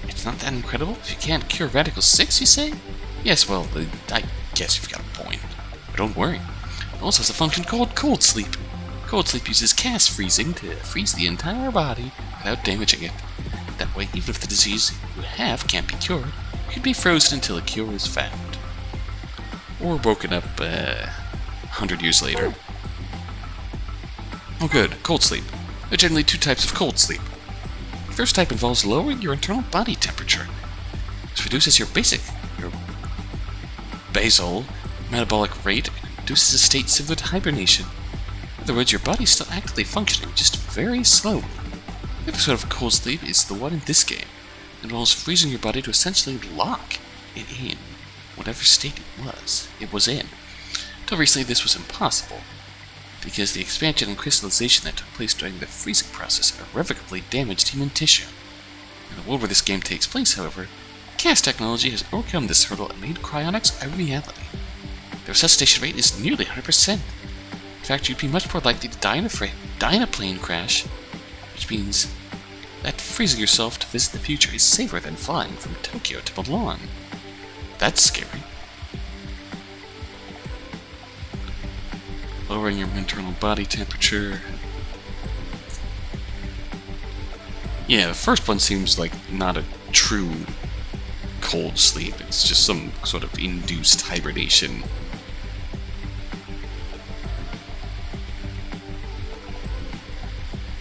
It's not that incredible if you can't cure Radical 6, you say? Yes, well, I guess you've got a point. But don't worry. It also has a function called Cold Sleep. Cold Sleep uses cast freezing to freeze the entire body without damaging it. That way, even if the disease you have can't be cured, it can be frozen until a cure is found. Or woken up 100 years later. Oh good, cold sleep. There are generally two types of cold sleep. The first type involves lowering your internal body temperature. This reduces your basal metabolic rate and induces a state similar to hibernation. In other words, your body's still actively functioning, just very slowly. The other sort of cold sleep is the one in this game. It involves freezing your body to essentially lock it in whatever state it was in. Until recently, this was impossible, because the expansion and crystallization that took place during the freezing process irrevocably damaged human tissue. In the world where this game takes place, however, cast technology has overcome this hurdle and made cryonics a reality. The resuscitation rate is nearly 100%. In fact, you'd be much more likely to die in a plane crash, which means that freezing yourself to visit the future is safer than flying from Tokyo to Milan. That's scary. Lowering your internal body temperature. Yeah, the first one seems like not a true cold sleep. It's just some sort of induced hibernation.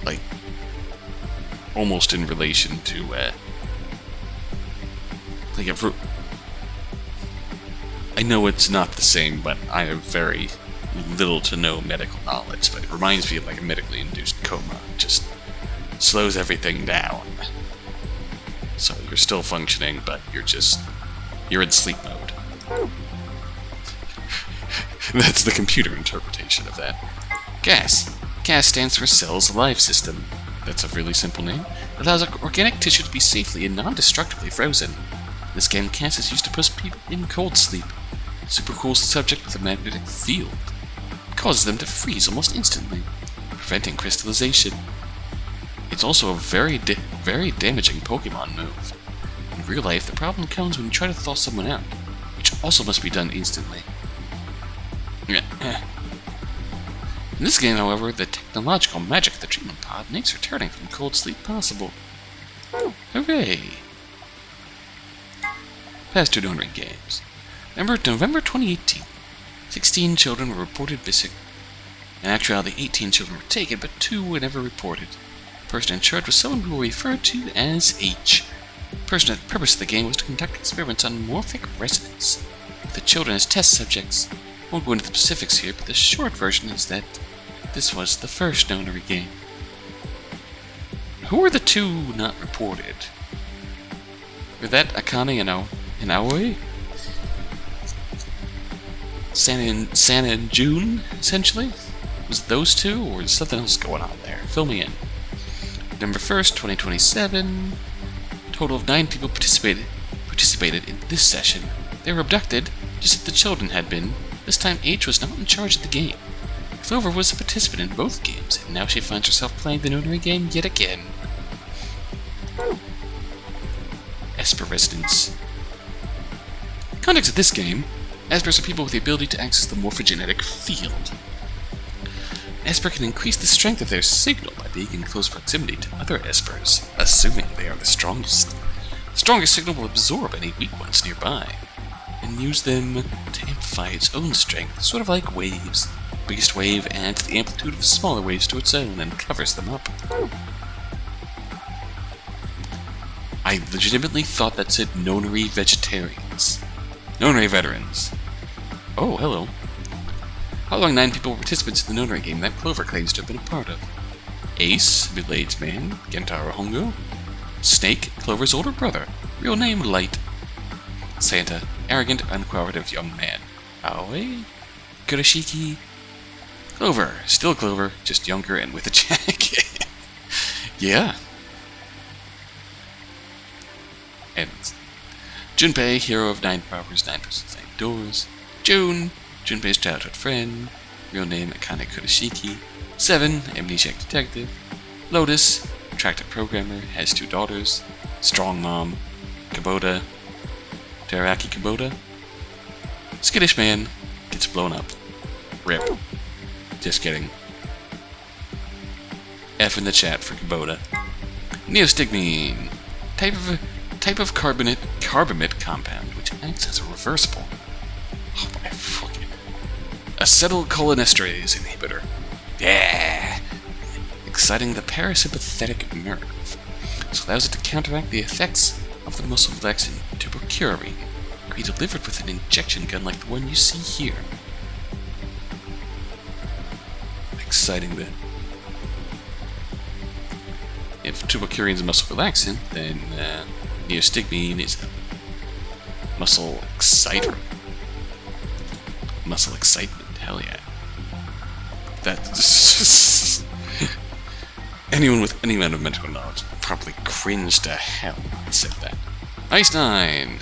Like, almost in relation to, I know it's not the same, but I have very little to no medical knowledge, but it reminds me of like a medically induced coma. It just slows everything down. So you're still functioning, but you're in sleep mode. That's the computer interpretation of that. CAS. CAS stands for Cells Alive System. That's a really simple name. It allows organic tissue to be safely and non-destructively frozen. In this game, CAS is used to put people in cold sleep. It supercools the subject with a magnetic field. It causes them to freeze almost instantly, preventing crystallization. It's also a very damaging Pokemon move. In real life, the problem comes when you try to thaw someone out, which also must be done instantly. In this game, however, the technological magic of the treatment pod makes returning from cold sleep possible. Hooray! Past two donor games. November 2018. 16 children were reported missing. In actuality, 18 children were taken, but 2 were never reported. The person in charge was someone we will refer to as H. The purpose of the game was to conduct experiments on morphic resonance with the children as test subjects. I won't go into the specifics here, but the short version is that this was the first donor game. Who were the 2 not reported? Were that Akane and Aoi? Sana and June, essentially? Was it those 2, or is something else going on there? Fill me in. November 1st, 2027. A total of 9 people participated in this session. They were abducted, just as the children had been. This time H was not in charge of the game. Clover was a participant in both games, and now she finds herself playing the notary game yet again. Esper residents. The context of this game, Espers are people with the ability to access the morphogenetic field. Esper can increase the strength of their signal by being in close proximity to other Espers, assuming they are the strongest. The strongest signal will absorb any weak ones nearby, and use them to amplify its own strength, sort of like waves. The biggest wave adds the amplitude of smaller waves to its own and covers them up. I legitimately thought that said nonary vegetarians. Nonary veterans. Oh, hello. Following 9 people were participants in the nonary game that Clover claims to have been a part of. Ace, middle-aged man, Gentaro Hongo. Snake, Clover's older brother, real name Light. Santa, arrogant, uncooperative young man. Aoi, Kurashiki. Clover, still Clover, just younger and with a jacket. Yeah. And Junpei, hero of 9 powers, 9 persons, 9 doors. June, Junpei's childhood friend, real name Akane Kurashiki. 7, amnesiac detective. Lotus, attractive programmer, has 2 daughters. Strong mom, Kubota, Teraraki Kubota. Skittish man, gets blown up. Rip. Just kidding. F in the chat for Kubota. Neostigmine, type of carbamate compound which acts as a reversible. Oh my fucking acetylcholinesterase inhibitor. Yeah, exciting the parasympathetic nerve. This allows it to counteract the effects of the muscle relaxant tubercurin. Be delivered with an injection gun like the one you see here. Exciting the. If tubercurin is a muscle relaxant, then neostigmine is a muscle exciter. Muscle excitement, hell yeah. That's anyone with any amount of medical knowledge probably cringed to hell when I said that. Ice 9.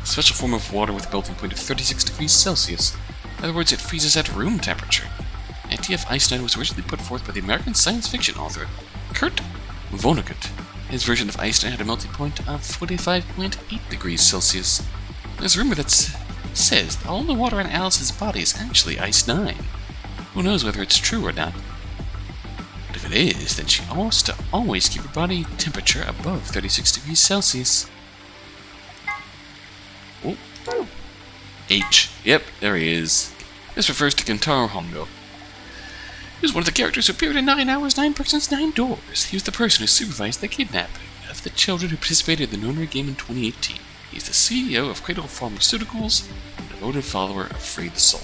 A special form of water with a melting point of 36 degrees Celsius. In other words, it freezes at room temperature. The idea of Ice 9 was originally put forth by the American science fiction author Kurt Vonnegut. His version of Ice 9 had a melting point of 45.8 degrees Celsius. There's a rumor that says that all the water in Alice's body is actually Ice 9. Who knows whether it's true or not? But if it is, then she has to always keep her body temperature above 36 degrees Celsius. Oh. H. Yep, there he is. This refers to Gentaro Hongo. He was one of the characters who appeared in 9 Hours, 9 Persons, 9 Doors. He was the person who supervised the kidnapping of the children who participated in the nonary game in 2018. He's the CEO of Cradle Pharmaceuticals and a devoted follower of Free the Soul.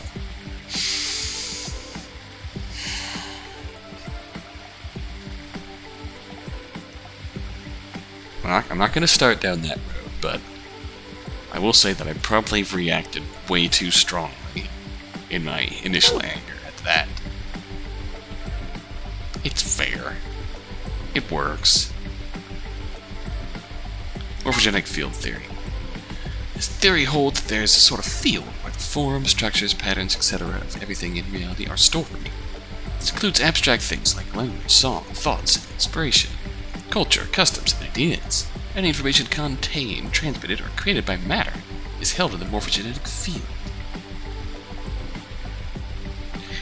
I'm not going to start down that road, but I will say that I probably reacted way too strongly in my initial anger at that. It's fair. It works. Orogenic field theory. This theory holds that there is a sort of field where the forms, structures, patterns, etc. of everything in reality are stored. This includes abstract things like language, song, thoughts, and inspiration, culture, customs, and ideas. Any information contained, transmitted, or created by matter is held in the morphogenetic field.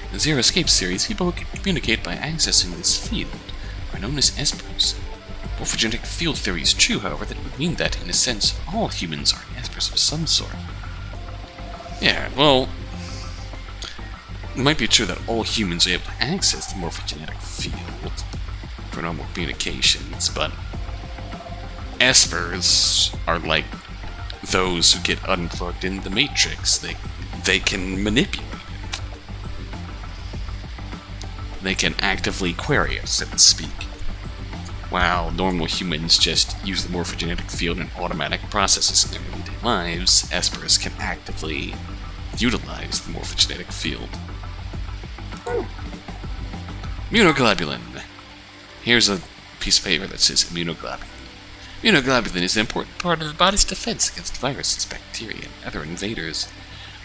In the Zero Escape series, people who can communicate by accessing this field are known as espers. Morphogenetic field theory is true, however, that would mean that, in a sense, all humans are espers of some sort. Yeah, well, it might be true that all humans are able to access the morphogenetic field for normal communications, but espers are like those who get unplugged in the Matrix. They can manipulate it. They can actively query it, so to speak. While normal humans just use the morphogenetic field in automatic processes in their everyday lives, espers can actively utilize the morphogenetic field. Immunoglobulin. Here's a piece of paper that says immunoglobulin. Immunoglobulin is an important part of the body's defense against viruses, bacteria, and other invaders.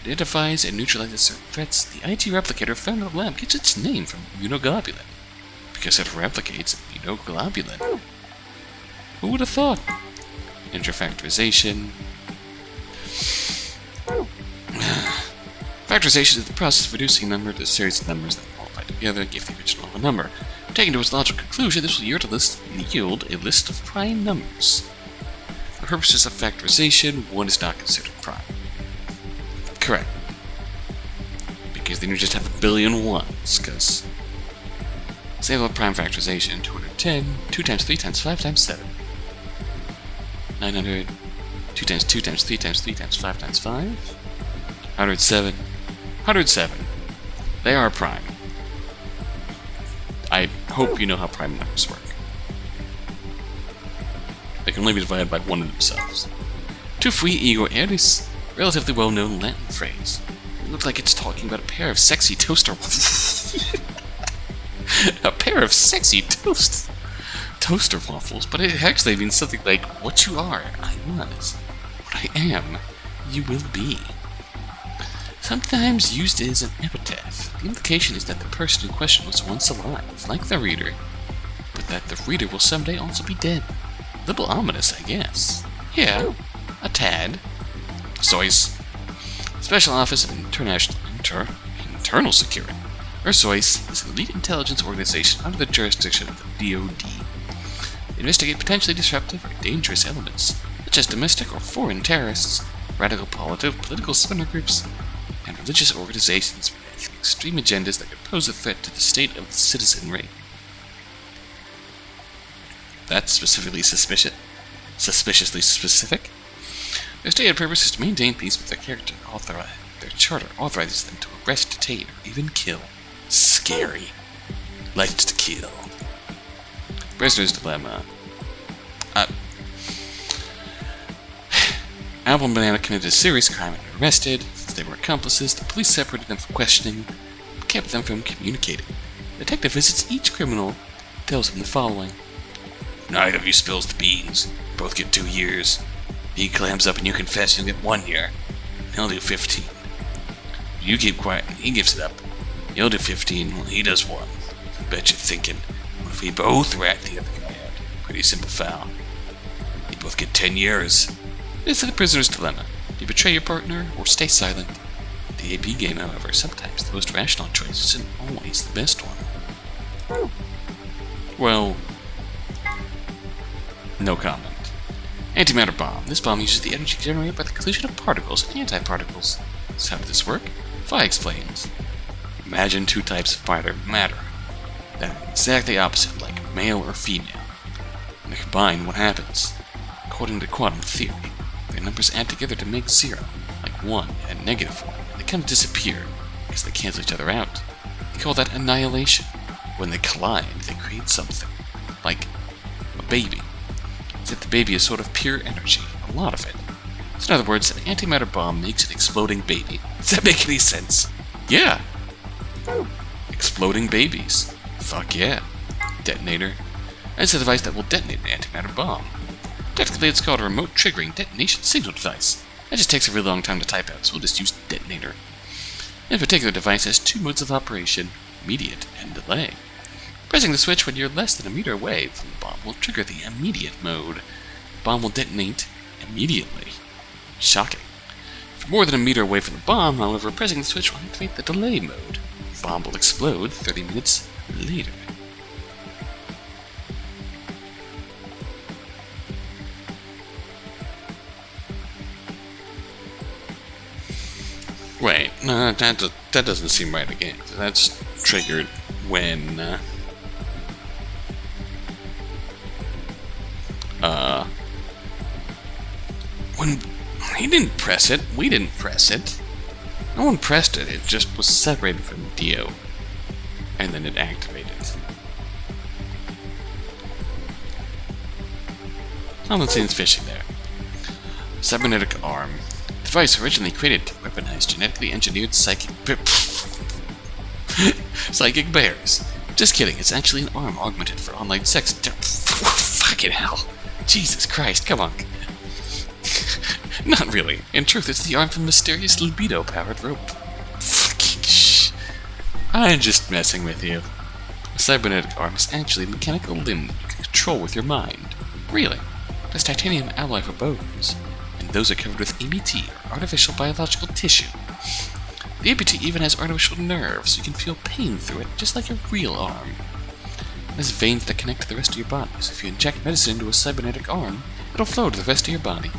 It identifies and neutralizes certain threats. The IT replicator found in the lab gets its name from immunoglobulin, because it replicates immunoglobulin. Who would have thought? Interfactorization. Factorization is the process of reducing a number to a series of numbers that multiply together and give the original of a number. Taken to its logical conclusion, this will yield a list of prime numbers. For purposes of factorization, 1 is not considered prime. Correct. Because then you just have a billion ones, because say about prime factorization, 210, 2 times 3 times 5 times 7. 900, 2 times 2 times 3 times 3 times 5 times 5, 107, 107. They are prime. I hope you know how prime numbers work. They can only be divided by one of themselves. Tu fui ego eris, relatively well-known Latin phrase. It looks like it's talking about a pair of sexy toaster a pair of sexy toaster waffles, but it actually means something like, what you are, I was. What I am, you will be. Sometimes used as an epitaph, the implication is that the person in question was once alive, like the reader, but that the reader will someday also be dead. A little ominous, I guess. Yeah, a tad. SOIS. Special Office of Internal Security. Or SOIS is an elite intelligence organization under the jurisdiction of the DoD. They investigate potentially disruptive or dangerous elements, such as domestic or foreign terrorists, radical political splinter groups, and religious organizations with extreme agendas that could pose a threat to the state of the citizenry. That's specifically suspiciously specific. Their stated purpose is to maintain peace with their character. Their charter authorizes them to arrest, detain, or even kill. Scary. Likes to kill. Prisoner's Dilemma. Apple and Banana committed a serious crime and were arrested. Since they were accomplices, the police separated them from questioning, but kept them from communicating. The detective visits each criminal and tells him the following. Neither of you spills the beans. You both get 2 years. He clams up and you confess, you'll get 1 year. He'll do 15. You keep quiet and he gives it up. You'll do 15 while he does 1. I bet you're thinking, what if we both rat the other guy out? Pretty simple foul. You both get 10 years. This is the prisoner's dilemma. Do you betray your partner or stay silent? The AP game, however, sometimes the most rational choice isn't always the best one. Well, no comment. Antimatter Bomb. This bomb uses the energy generated by the collision of particles and antiparticles. So how does this work? Phi explains. Imagine 2 types of matter that are exactly opposite, like male or female. When they combine, what happens? According to quantum theory, their numbers add together to make 0, like 1 and -1, and they kind of disappear because they cancel each other out. They call that annihilation. When they collide, they create something, like a baby. Except the baby is sort of pure energy, a lot of it. So in other words, an antimatter bomb makes an exploding baby. Does that make any sense? Yeah! Exploding babies. Fuck yeah. Detonator. It's a device that will detonate an antimatter bomb. Technically, it's called a remote triggering detonation signal device. That just takes a really long time to type out, so we'll just use detonator. In particular, the device has 2 modes of operation, immediate and delay. Pressing the switch when you're less than a meter away from the bomb will trigger the immediate mode. The bomb will detonate immediately. Shocking. If you're more than a meter away from the bomb, however, pressing the switch will activate the delay mode. The bomb will explode 30 minutes later. Wait, no, that doesn't seem right again. That's triggered when when he didn't press it, we didn't press it. No one pressed it, it just was separated from Dio. And then it activated. Common sense fishing there. Cybernetic arm. The device originally created to weaponize genetically engineered psychic bears. Just kidding, it's actually an arm augmented for online sex. Fucking hell. Jesus Christ, come on. Not really. In truth, it's the arm from mysterious libido-powered rope. Fucking shh. I'm just messing with you. A cybernetic arm is actually a mechanical limb that you can control with your mind. Really. There's titanium alloy for bones, and those are covered with ABT, or artificial biological tissue. The ABT even has artificial nerves, so you can feel pain through it, just like a real arm. It has veins that connect to the rest of your body, so if you inject medicine into a cybernetic arm, it'll flow to the rest of your body.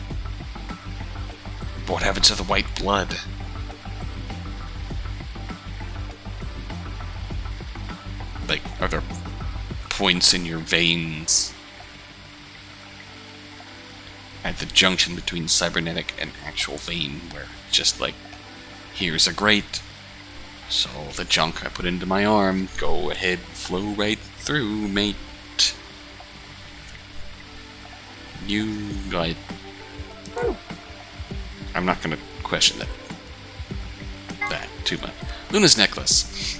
But what happens to the white blood? Like, are there points in your veins? at the junction between cybernetic and actual vein, where it's just like, here's a grate, so the junk I put into my arm, go ahead, flow right through, mate. I'm not gonna question that too much. Luna's necklace.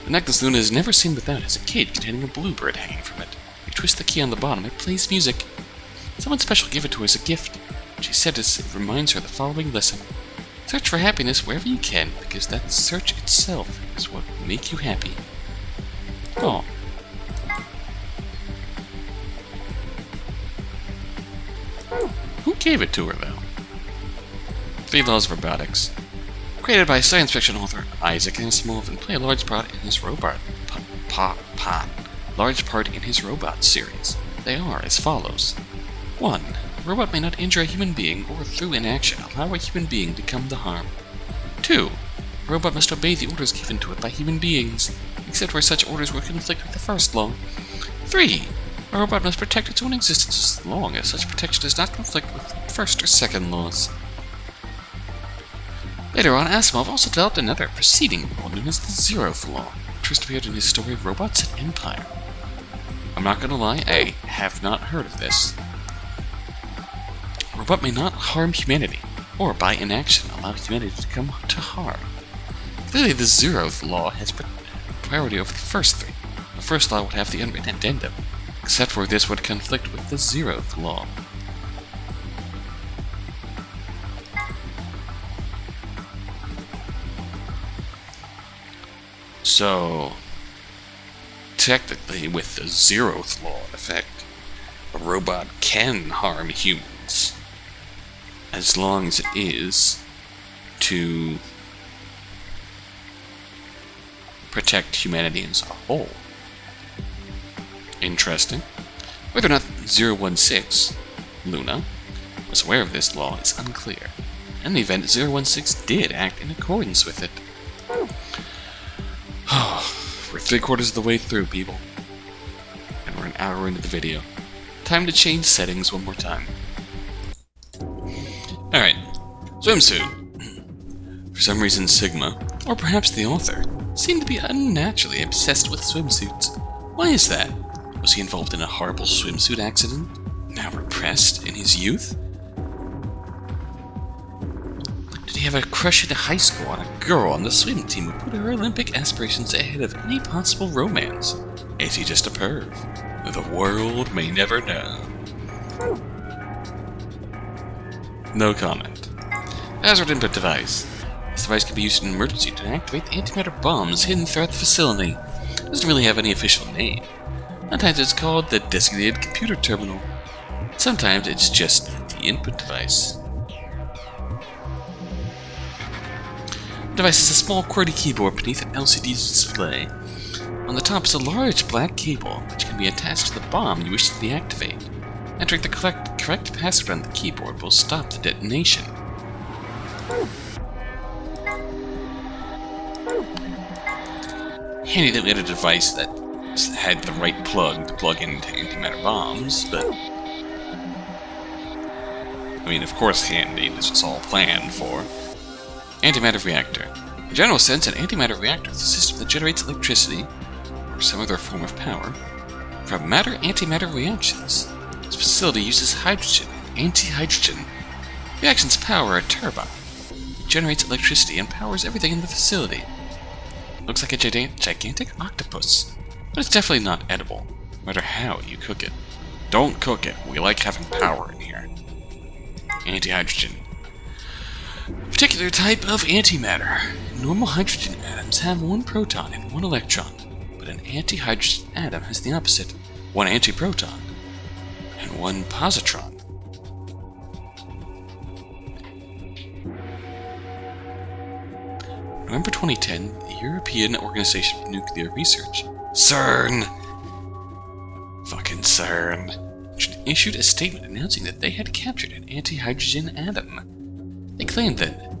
The necklace Luna has never seen without as a kid, containing a bluebird hanging from it. You twist the key on the bottom, it plays music. Someone special gave it to her as a gift. She said it reminds her of the following lesson. Search for happiness wherever you can, because that search itself is what will make you happy. Oh. Who gave it to her, though? 3 Laws of Robotics. Created by science fiction author Isaac Asimov and play a large part in his robot series. They are as follows. 1. A robot may not injure a human being or, through inaction, allow a human being to come to harm. 2. A robot must obey the orders given to it by human beings, except where such orders will conflict with the first law. 3. A robot must protect its own existence as long as such protection does not conflict with the first or second laws. Later on, Asimov also developed another preceding law known as the Zeroth Law, which first appeared in his story Robots and Empire. I'm not gonna lie, I have not heard of this. A robot may not harm humanity, or by inaction allow humanity to come to harm. Clearly, the Zeroth Law has priority over the first 3. The first law would have the unwritten addendum, except where this would conflict with the Zeroth Law. So, technically, with the Zeroth Law in effect, a robot can harm humans, as long as it is to protect humanity as a whole. Interesting. Whether or not 016, Luna, was aware of this law is unclear. In the event, 016 did act in accordance with it. We're 3/4 of the way through, people. And we're an hour into the video. Time to change settings one more time. Alright, swimsuit. For some reason, Sigma, or perhaps the author, seemed to be unnaturally obsessed with swimsuits. Why is that? Was he involved in a horrible swimsuit accident, now repressed in his youth? Did he have a crush in high school on a girl on the swim team who put her Olympic aspirations ahead of any possible romance? Is he just a perv? The world may never know. No comment. Hazard input device. This device can be used in an emergency to activate the antimatter bombs hidden throughout the facility. It doesn't really have any official name. Sometimes it's called the designated computer terminal. Sometimes it's just the input device. The device is a small QWERTY keyboard beneath an LCD display. On the top is a large black cable, which can be attached to the bomb you wish to deactivate. Entering the correct password on the keyboard will stop the detonation. Handy that we had a device that had the right plug to plug into antimatter bombs, but... I mean, of course handy, this was all planned for. Antimatter Reactor. In a general sense, an antimatter reactor is a system that generates electricity, or some other form of power, from matter-antimatter reactions. This facility uses hydrogen and antihydrogen. Reactions power a turbine. It generates electricity and powers everything in the facility. Looks like a gigantic octopus, but it's definitely not edible, no matter how you cook it. Don't cook it, we like having power in here. Antihydrogen. A particular type of antimatter. Normal hydrogen atoms have 1 proton and 1 electron, but an antihydrogen atom has the opposite, 1 antiproton and 1 positron. November 2010, the European Organization for Nuclear Research, CERN, fucking CERN, issued a statement announcing that they had captured an antihydrogen atom. They claimed that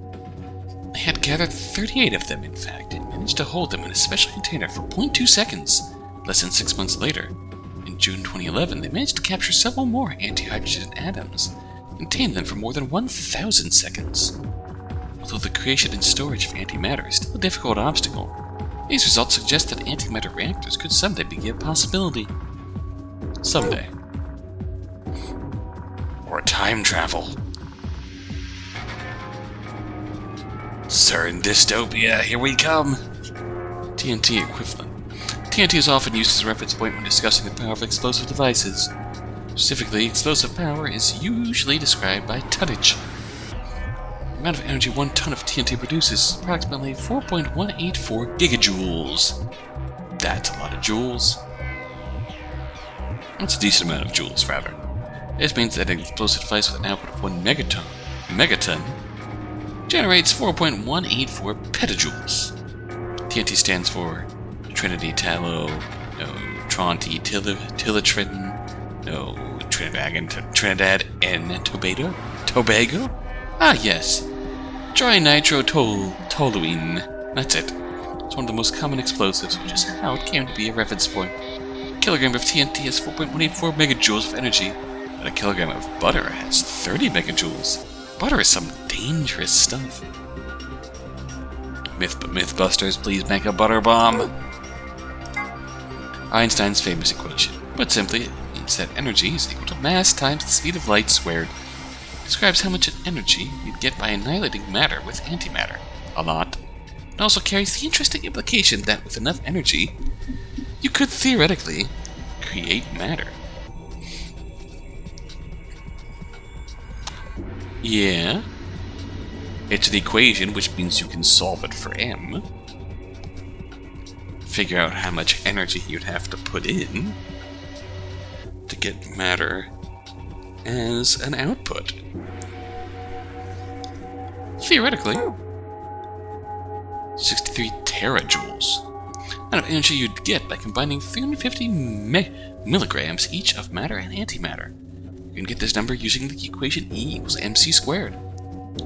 they had gathered 38 of them, in fact, and managed to hold them in a special container for 0.2 seconds. Less than 6 months later, in June 2011, they managed to capture several more antihydrogen atoms. maintain them for more than 1,000 seconds. Although the creation and storage of antimatter is still a difficult obstacle, these results suggest that antimatter reactors could someday be a possibility. Someday. Or time travel. CERN dystopia, here we come! Tnt Equivalent. TNT is often used as a reference point when discussing the power of explosive devices. Specifically, explosive power is usually described by tonnage. The amount of energy 1 ton of TNT produces is approximately 4.184 gigajoules. That's a lot of joules. That's a decent amount of joules, rather. This means that an explosive device with an output of 1 megaton generates 4.184 petajoules. TNT stands for Trinity Tallow, no Tronti Tilitrin, no Trinidad and Tobago? Ah, yes. Dry nitrotoluene. That's it. It's one of the most common explosives, which is how it came to be a reference point. A kilogram of TNT has 4.184 megajoules of energy, but a kilogram of butter has 30 megajoules. Butter is some dangerous stuff. Mythbusters, please make a butter bomb. Einstein's famous equation, but simply, it means that energy is equal to mass times the speed of light squared. It describes how much energy you'd get by annihilating matter with antimatter. A lot. It also carries the interesting implication that with enough energy, you could theoretically create matter. Yeah. It's an equation, which means you can solve it for m. Figure out how much energy you'd have to put in to get matter as an output. Theoretically, 63 terajoules. Amount of energy you'd get by combining 350 milligrams each of matter and antimatter. You can get this number using the equation E equals mc squared.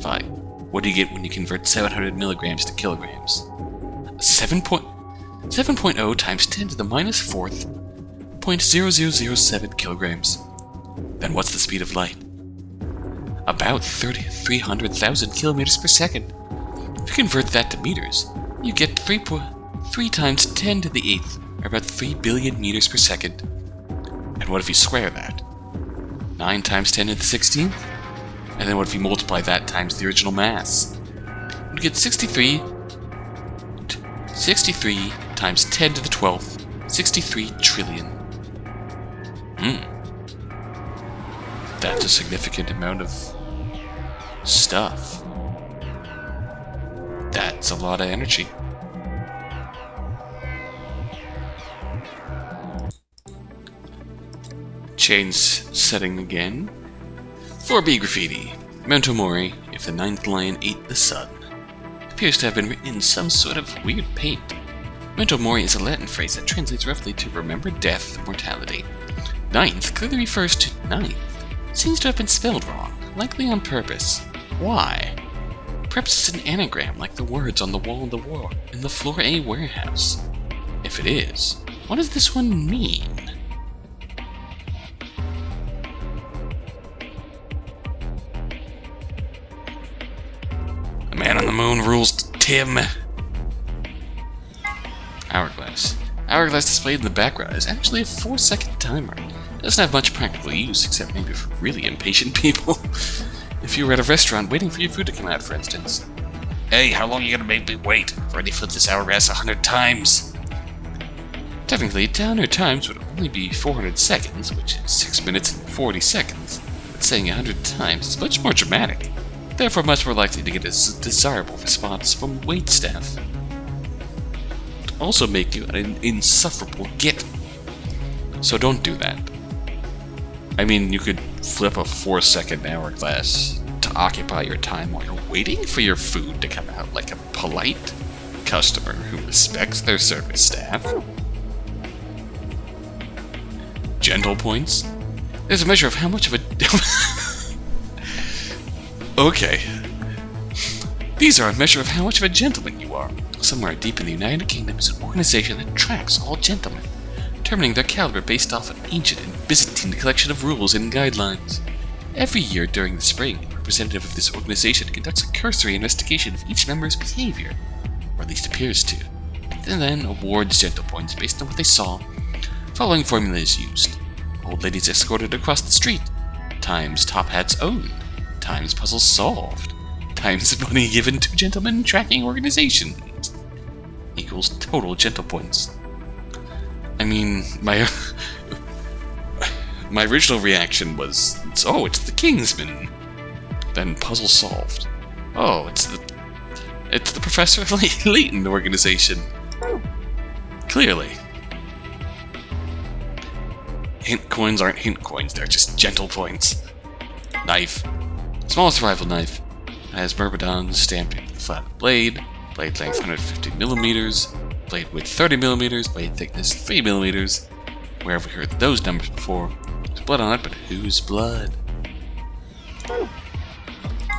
Fine. What do you get when you convert 700 milligrams to kilograms? 7.0 times 10 to the minus 4th, 0.0007 kilograms. Then what's the speed of light? About 300,000 kilometers per second. If you convert that to meters, you get 3 times 10 to the 8th, or about 3 billion meters per second. And what if you square that? 9 times 10 to the 16th? And then what if you multiply that times the original mass? You get 63 times 10 to the 12th, 63 trillion. That's a significant amount of stuff. That's a lot of energy. Change setting again. 4B graffiti. Memento mori, if the ninth lion ate the sun. It appears to have been written in some sort of weird paint. Memento mori is a Latin phrase that translates roughly to remember death, mortality. Ninth clearly refers to ninth. It seems to have been spelled wrong, likely on purpose. Why? Perhaps it's an anagram like the words on the wall in the Floor A warehouse. If it is, what does this one mean? The man on the moon rules, Tim. Hourglass. Hourglass displayed in the background is actually a 4-second timer. It doesn't have much practical use, except maybe for really impatient people. If you were at a restaurant waiting for your food to come out, for instance. Hey, how long are you gonna make me wait? I've already flipped this hourglass 100 times. Technically, 100 times would only be 400 seconds, which is 6 minutes and 40 seconds. But saying 100 times is much more dramatic. Therefore, much more likely to get a desirable response from waitstaff. It would also make you an insufferable git. So don't do that. I mean, you could flip a 4-second hourglass to occupy your time while you're waiting for your food to come out like a polite customer who respects their service staff. Gentle points. There's a measure of how much of a... Okay. These are a measure of how much of a gentleman you are. Somewhere deep in the United Kingdom is an organization that tracks all gentlemen, determining their caliber based off an ancient and Byzantine collection of rules and guidelines. Every year during the spring, a representative of this organization conducts a cursory investigation of each member's behavior, or at least appears to, and then awards gentle points based on what they saw. Following formula is used: old ladies escorted across the street, times top hats owned, times puzzles solved, times money given to gentlemen tracking organizations, equals total gentle points. I mean, my original reaction was, oh, it's the Kingsman. Then puzzle solved. Oh, it's the Professor Layton organization. Clearly. Hint coins aren't hint coins, they're just gentle points. Knife. Small survival knife. Has Myrmidon's stamping with the flat blade. Blade length 150 millimeters. Blade width 30 millimeters. Blade thickness 3 millimeters. Where have we heard those numbers before? There's blood on it, but whose blood?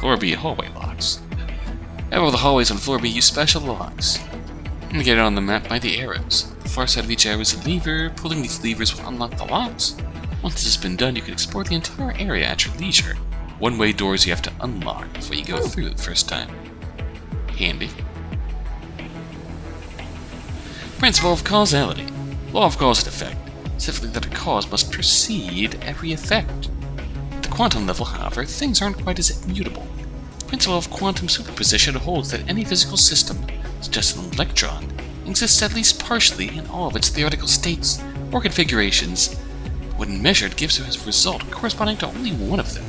Floor B hallway locks. All the hallways on floor B use special locks. Indicated on the map by the arrows. The far side of each arrow is a lever. Pulling these levers will unlock the locks. Once this has been done, you can explore the entire area at your leisure. One-way doors you have to unlock before you go through the first time. Handy. Principle of causality. Law of cause and effect. Specifically that a cause must precede every effect. At the quantum level, however, things aren't quite as immutable. The principle of quantum superposition holds that any physical system, such as an electron, exists at least partially in all of its theoretical states or configurations. When measured, gives us a result corresponding to only one of them.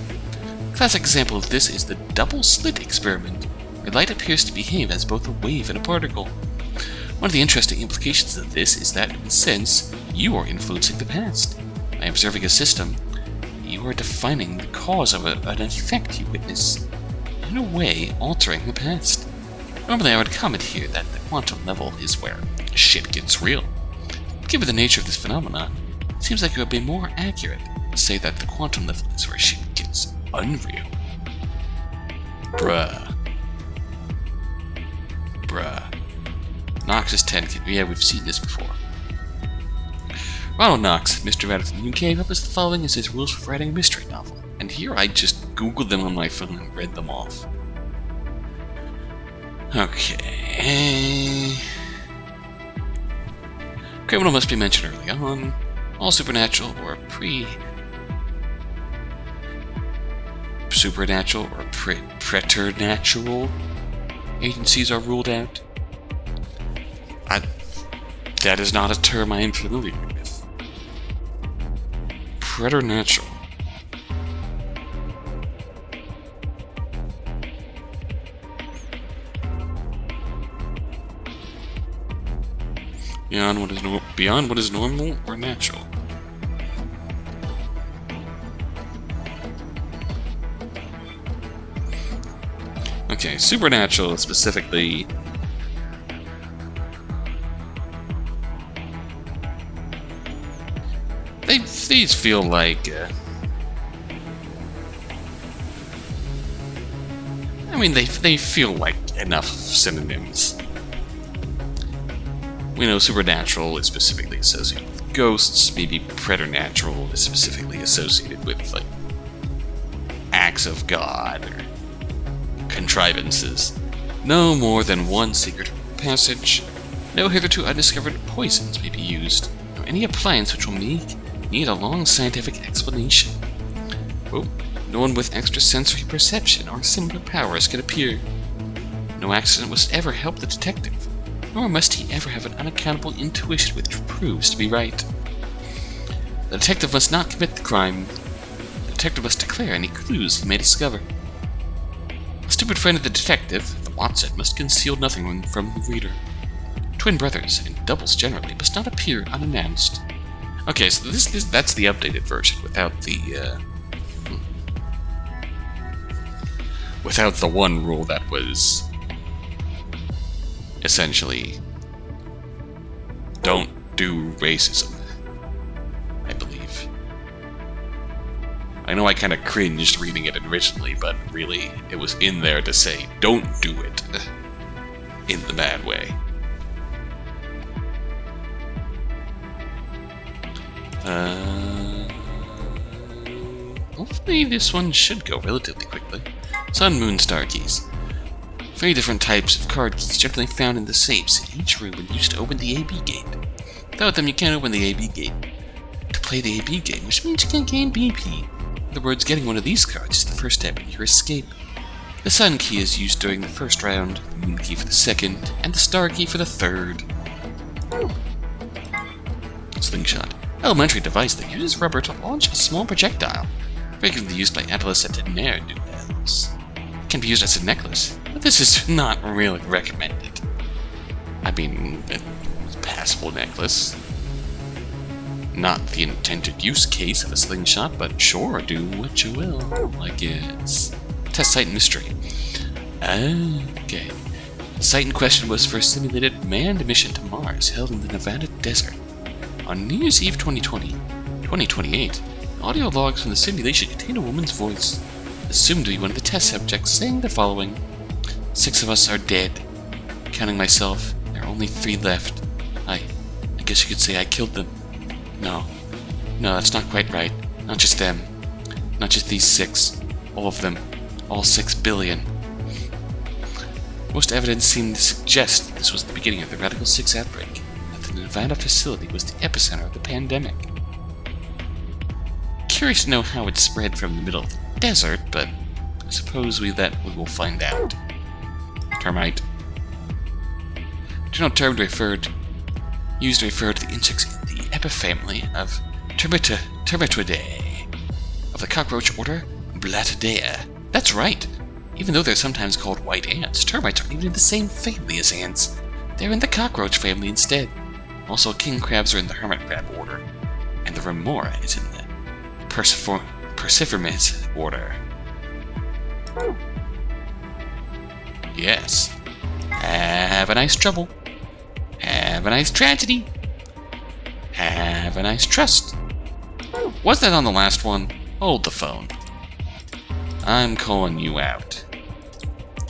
A classic example of this is the double slit experiment, where light appears to behave as both a wave and a particle. One of the interesting implications of this is that, in a sense, you are influencing the past. By observing a system, you are defining the cause of an effect you witness, in a way altering the past. Normally I would comment here that the quantum level is where shit gets real. Given the nature of this phenomenon, it seems like it would be more accurate to say that the quantum level is where shit gets unreal. Bruh. Knox is 10. Yeah, we've seen this before. Ronald Knox, Mr. Rat of the UK, published the following as his rules for writing a mystery novel. And here I just googled them on my phone and read them off. Okay. Criminal must be mentioned early on. All supernatural or supernatural or preternatural agencies are ruled out. That is not a term I am familiar with. Preternatural. Beyond what is normal or natural. Okay, supernatural is specifically these feel like they feel like enough synonyms. We know supernatural is specifically associated with ghosts, maybe preternatural is specifically associated with, like, acts of God or contrivances. No more than one secret passage. No hitherto undiscovered poisons may be used, or any appliance which will need a long scientific explanation. Oh, no one with extrasensory perception or similar powers can appear. No accident must ever help the detective, nor must he ever have an unaccountable intuition which proves to be right. The detective must not commit the crime. The detective must declare any clues he may discover. A stupid friend of the detective, the Watson, must conceal nothing from the reader. Twin brothers, and doubles generally, must not appear unannounced. Okay, so that's the updated version, without the one rule that was essentially don't do racism, I believe. I know I kind of cringed reading it originally, but really, it was in there to say, don't do it in the bad way. hopefully this one should go relatively quickly. Sun, Moon, Star keys. 3 different types of card keys generally found in the safes in each room and used to open the AB gate. Without them, you can't open the AB gate. To play the AB game, which means you can gain BP. In other words, getting one of these cards is the first step in your escape. The Sun key is used during the first round, the Moon key for the second, and the Star key for the third. Slingshot. Elementary device that uses rubber to launch a small projectile, frequently used by adolescent ne'er-do-wells. It can be used as a necklace, but this is not really recommended. I mean, it's a passable necklace. Not the intended use case of a slingshot, but sure, do what you will, I guess. Test site mystery. Okay. The site in question was for a simulated manned mission to Mars held in the Nevada desert. On New Year's Eve 2028, audio logs from the simulation contain a woman's voice, assumed to be one of the test subjects, saying the following: 6 of us are dead. Counting myself, there are only 3 left. I guess you could say I killed them. No, that's not quite right. Not just them. Not just these 6. All of them. All 6 billion. Most evidence seemed to suggest that this was the beginning of the Radical 6 outbreak, that the Nevada facility was the epicenter of the pandemic. Curious to know how it spread from the middle of the desert, but I suppose we will find out. Termite. General term used to refer to the insects in the epifamily of Termitoidae, of the cockroach order Blattidea. That's right! Even though they're sometimes called white ants, termites aren't even in the same family as ants. They're in the cockroach family instead. Also, king crabs are in the hermit crab order, and the remora is in the Perciformes order. Yes. Have a nice trouble. Have a nice tragedy. Have a nice trust. Was that on the last one? Hold the phone. I'm calling you out.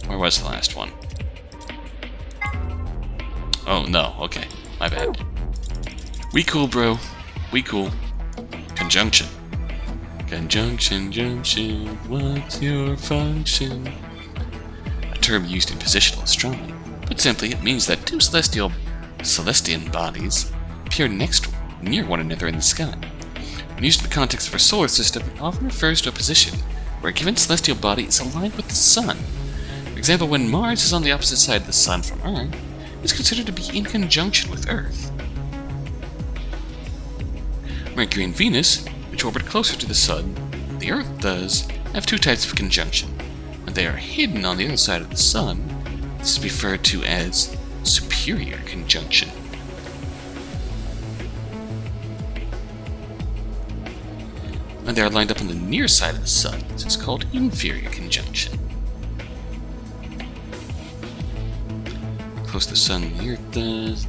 Where was the last one? Oh, no. Okay. My bad. We cool, bro. We cool. Conjunction. Conjunction, junction, what's your function? A term used in positional astronomy. Put simply, it means that 2 celestial bodies appear near one another in the sky. When used in the context of our solar system, it often refers to a position where a given celestial body is aligned with the Sun. For example, when Mars is on the opposite side of the Sun from Earth, it is considered to be in conjunction with Earth. Mercury and Venus, which orbit closer to the Sun than the Earth does, have 2 types of conjunction. When they are hidden on the other side of the Sun, this is referred to as superior conjunction. When they are lined up on the near side of the Sun, this is called inferior conjunction. Close to the Sun than the Earth does.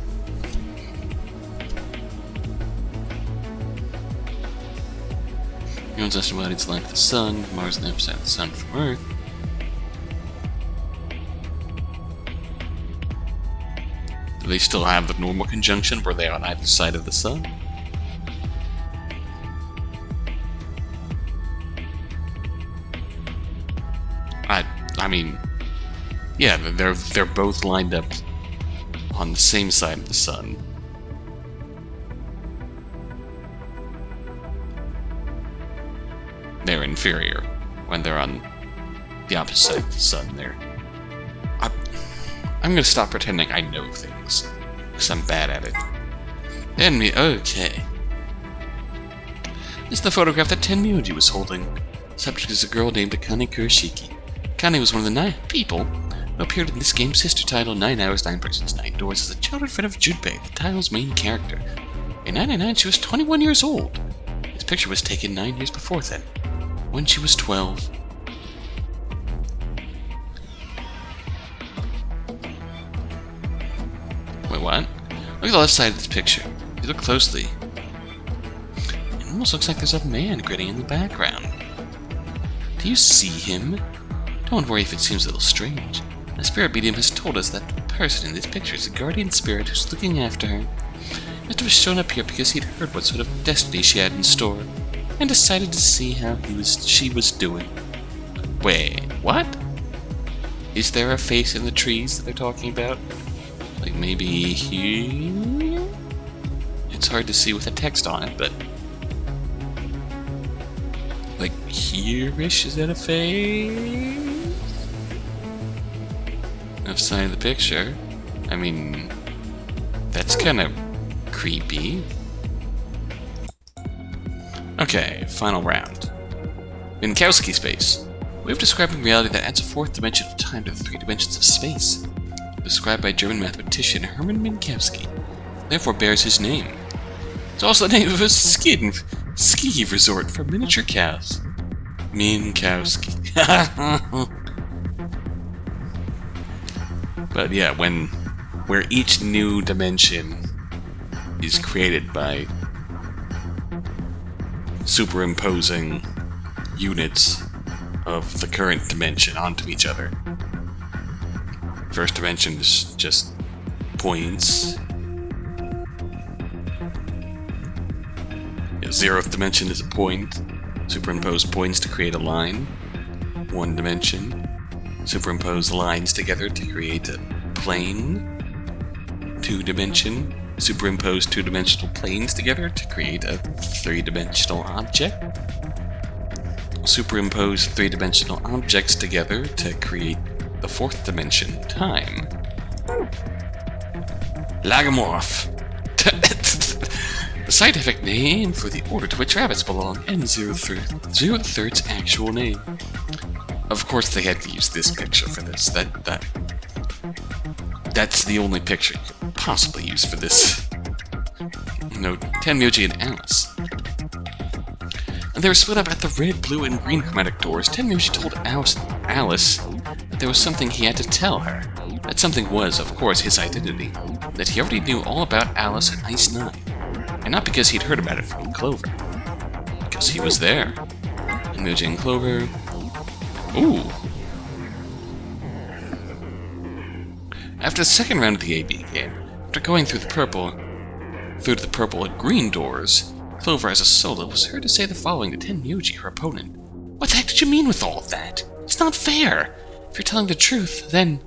Your own celestial body is aligned with the Sun, Mars on the opposite side of the Sun from Earth. Do they still have the normal conjunction where they are on either side of the Sun? I mean, yeah, they're both lined up on the same side of the Sun. They're inferior when they're on the opposite side of the Sun. I'm gonna stop pretending I know things, because I'm bad at it. Okay. This is the photograph that Tenmyuji was holding. The subject is a girl named Akane Kurashiki. Akane was one of the 9 people who appeared in this game's sister title 9 Hours, 9 Persons, 9 Doors as a childhood friend of Junpei, the title's main character. In 1999, she was 21 years old. This picture was taken 9 years before then, when she was 12. Wait, what? Look at the left side of this picture. If you look closely, it almost looks like there's a man grinning in the background. Do you see him? Don't worry if it seems a little strange. The spirit medium has told us that the person in this picture is a guardian spirit who's looking after her. He must have shown up here because he'd heard what sort of destiny she had in store. and decided to see how she was doing. Wait, what? Is there a face in the trees that they're talking about? Like maybe here? It's hard to see with the text on it, but... like here-ish? Is that a face? Outside of the picture? I mean... that's kind of creepy. Okay, final round. Minkowski space. We have describing reality that adds a fourth dimension of time to the three dimensions of space. Described by German mathematician Hermann Minkowski. Therefore bears his name. It's also the name of a ski resort for miniature cows. Minkowski. But yeah, where each new dimension is created by superimposing units of the current dimension onto each other. First dimension is just points. Yeah, 0th dimension is a point. Superimpose points to create a line. 1 dimension. Superimpose lines together to create a plane. 2 dimension. Superimpose 2-dimensional planes together to create a 3-dimensional object. Superimpose 3-dimensional objects together to create the 4th dimension, time. Lagomorph. The scientific name for the order to which rabbits belong, and 0-third's actual name. Of course they had to use this picture for this. That's the only picture you could possibly use for this. No, Tenmyoji and Alice. And they were split up at the red, blue, and green chromatic doors. Tenmyoji told Alice that there was something he had to tell her. That something was, of course, his identity. That he already knew all about Alice and Ice 9. And not because he'd heard about it from Clover. Because he was there. Tenmyoji and Clover... Ooh! After the second round of the AB game, after going through the purple and green doors, Clover as a solo was heard to say the following to Tenmyoji, her opponent. What the heck did you mean with all of that? It's not fair! If you're telling the truth, then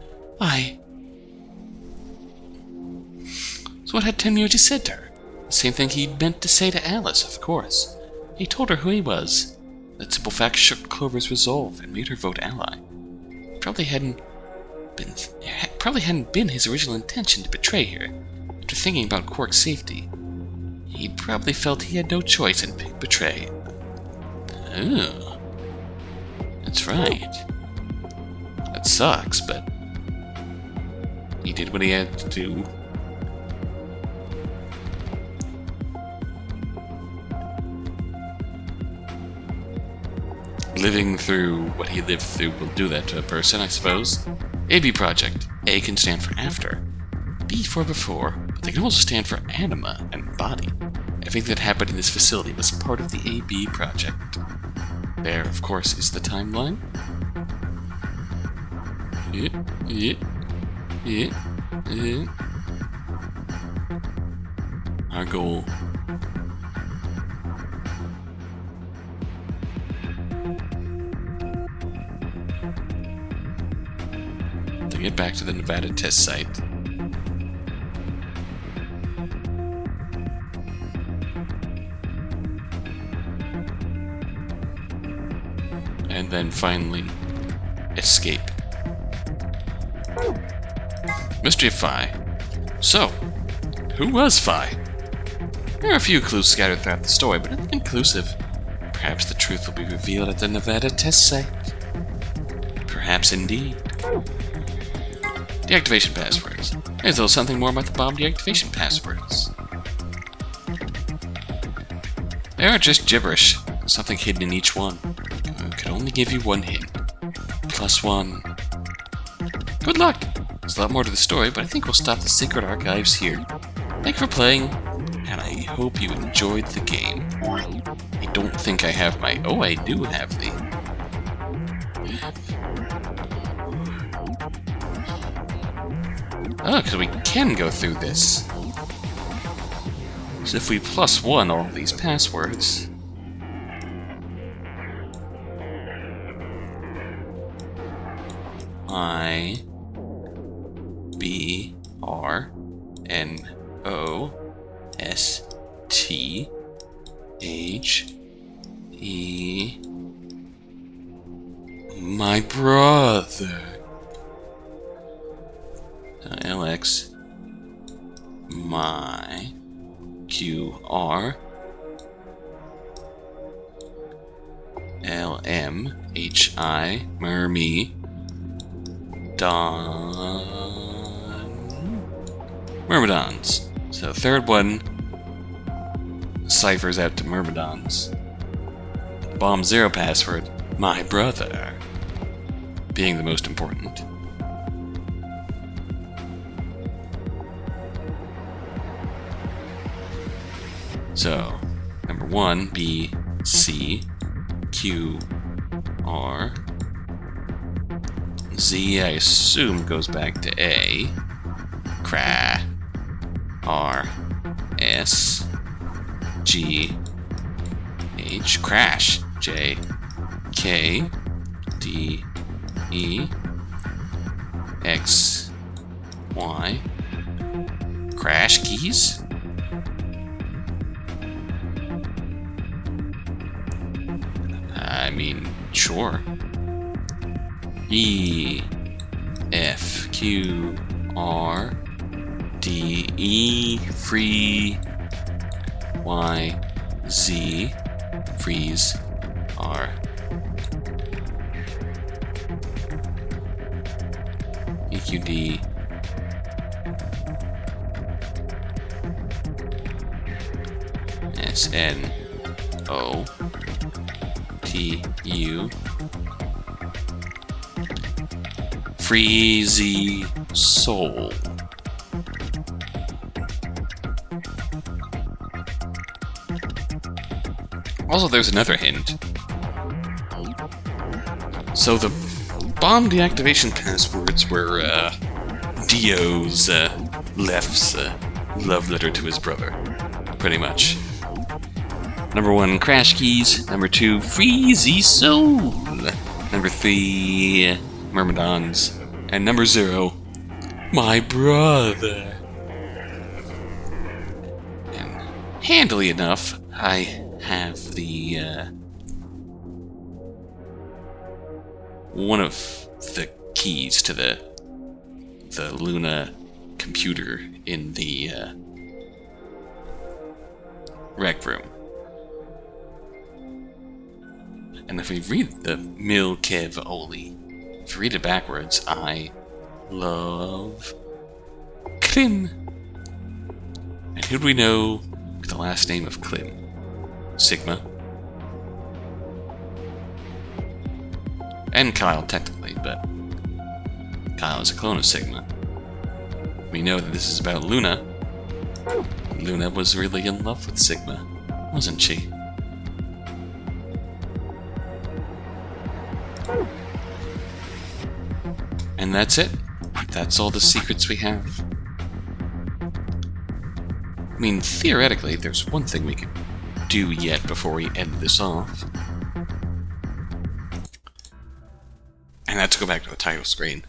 So what had Tenmyoji said to her? The same thing he meant to say to Alice, of course. He told her who he was. That simple fact shook Clover's resolve and made her vote ally. Probably hadn't been his original intention to betray her. After thinking about Quark's safety, he'd probably felt he had no choice and picked betray. Oh. That's right. That sucks, but he did what he had to do. Living through what he lived through will do that to a person, I suppose. AB project. A can stand for after. B for before, but they can also stand for anima and body. Everything that happened in this facility was part of the AB project. There, of course, is the timeline. Our goal. To get back to the Nevada test site. And then finally, escape. Mystery of Phi. So, who was Phi? There are a few clues scattered throughout the story, but nothing conclusive. Perhaps the truth will be revealed at the Nevada test site. Perhaps indeed. Deactivation passwords. There's a little something more about the bomb deactivation passwords. They aren't just gibberish. There's something hidden in each one. I could only give you one hint. +1. Good luck! There's a lot more to the story, but I think we'll stop the secret archives here. Thank you for playing, and I hope you enjoyed the game. I don't think I have my... Oh, I do have the... Oh, because we can go through this. So if we +1 all these passwords... I B R N O S T H E my brother. LX my QR LMHI Mermy Myrmidons. So third one ciphers out to Myrmidons. Bomb 0 password, my brother, being the most important. So, number 1, B, C, Q, R, Z, I assume goes back to A, Cra, R, S, G, H, Crash, J, K, D, E, X, Y, Crash keys? I mean, sure. E, F, Q, R, D, E, free, Y, Z, freeze, R. EQD, SN, O, TU, Freezy Soul. Also, there's another hint. So the bomb deactivation passwords were Dio's Left's love letter to his brother, pretty much. Number 1, Crash Keys. Number 2, Freezy Soul. Number 3, Myrmidons. And number 0, my brother. And handily enough, I have the one of the keys to the Luna computer in the rec room. And if we read the Mil Kev Oli, if we read it backwards, I love Klim. And who do we know with the last name of Klim? Sigma. And Kyle, technically, but Kyle is a clone of Sigma. We know that this is about Luna. Luna was really in love with Sigma, wasn't she? And that's it. That's all the secrets we have. I mean, theoretically, there's one thing we could do yet before we end this off. And that's go back to the title screen.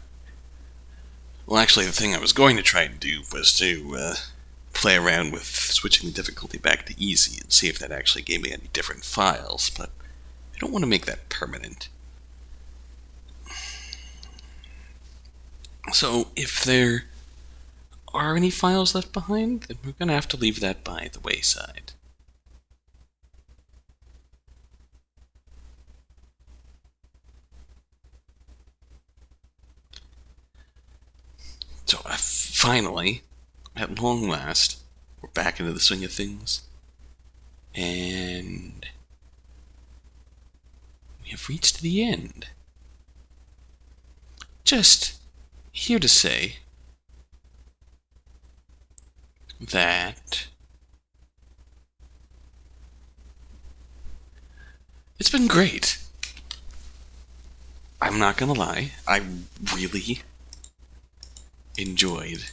Well, actually, the thing I was going to try and do was to play around with switching the difficulty back to easy and see if that actually gave me any different files, but I don't want to make that permanent. So, if there are any files left behind, then we're going to have to leave that by the wayside. So, finally, at long last, we're back into the swing of things, and we have reached the end. Just here to say that it's been great. I'm not gonna lie, I really enjoyed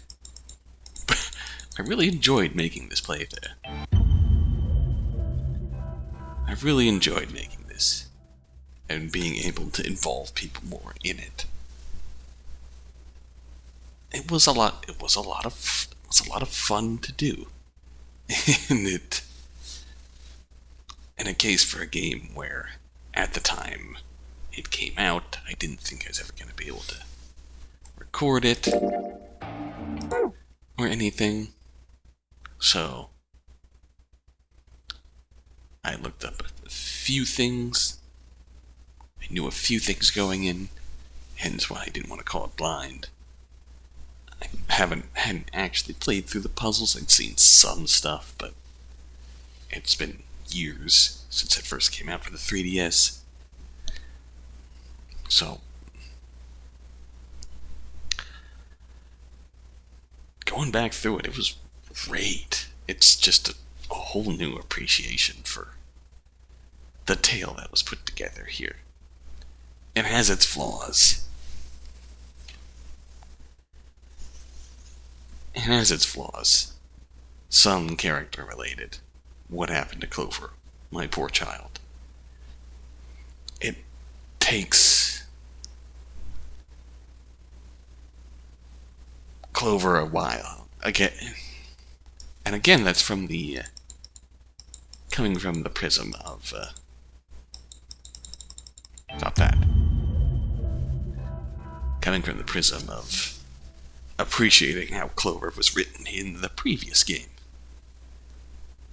making this playthrough. I really enjoyed making this and being able to involve people more in it. it was a lot. It was a lot of fun to do, and in a case for a game where, at the time it came out, I didn't think I was ever going to be able to record it or anything. So I looked up a few things. I knew a few things going in, hence why I didn't want to call it blind. I hadn't actually played through the puzzles. I'd seen some stuff, but it's been years since it first came out for the 3DS. So, going back through it, it was great. It's just a whole new appreciation for the tale that was put together here. It has its flaws. It has its flaws. Some character related. What happened to Clover, my poor child? It takes Clover a while. Again, that's from the coming from the prism of stop that. Coming from the prism of appreciating how Clover was written in the previous game,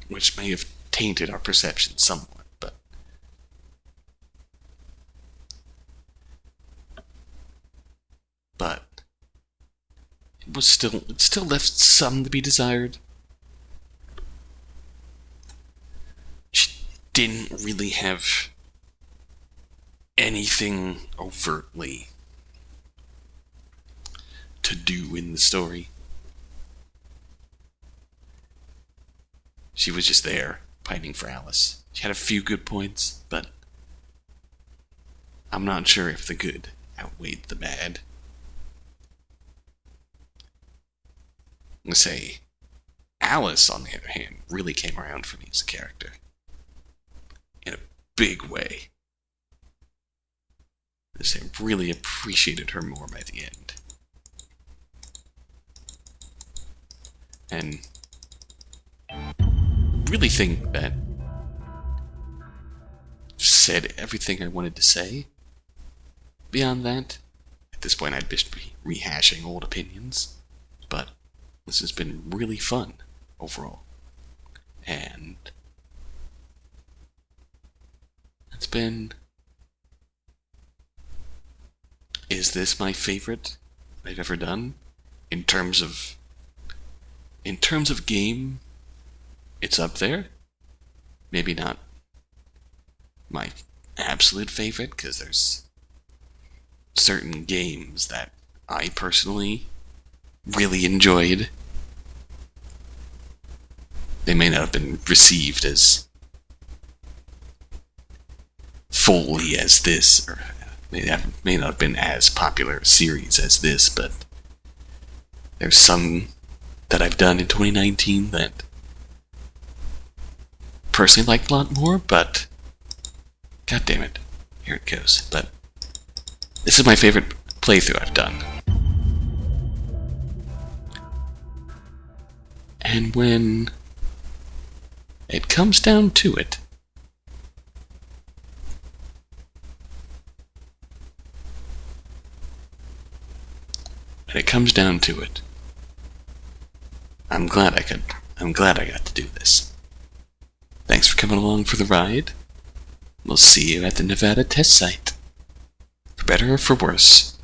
which may have tainted our perception somewhat, but it still left some to be desired. She didn't really have anything overtly to do in the story. She was just there, fighting for Alice. She had a few good points, but I'm not sure if the good outweighed the bad. I'm gonna say, Alice, on the other hand, really came around for me as a character. In a big way. I really appreciated her more by the end. And really think that said everything I wanted to say. Beyond that, at this point I'd just be rehashing old opinions, but this has been really fun overall. And it's been... Is this my favorite I've ever done? In terms of game, it's up there. Maybe not my absolute favorite, because there's certain games that I personally really enjoyed. They may not have been received as fully as this, or may not have been as popular a series as this, but there's some that I've done in 2019 that personally liked a lot more, but god damn it, here it goes. But this is my favorite playthrough I've done. And when it comes down to it, I'm glad I got to do this. Thanks for coming along for the ride. We'll see you at the Nevada test site. For better or for worse.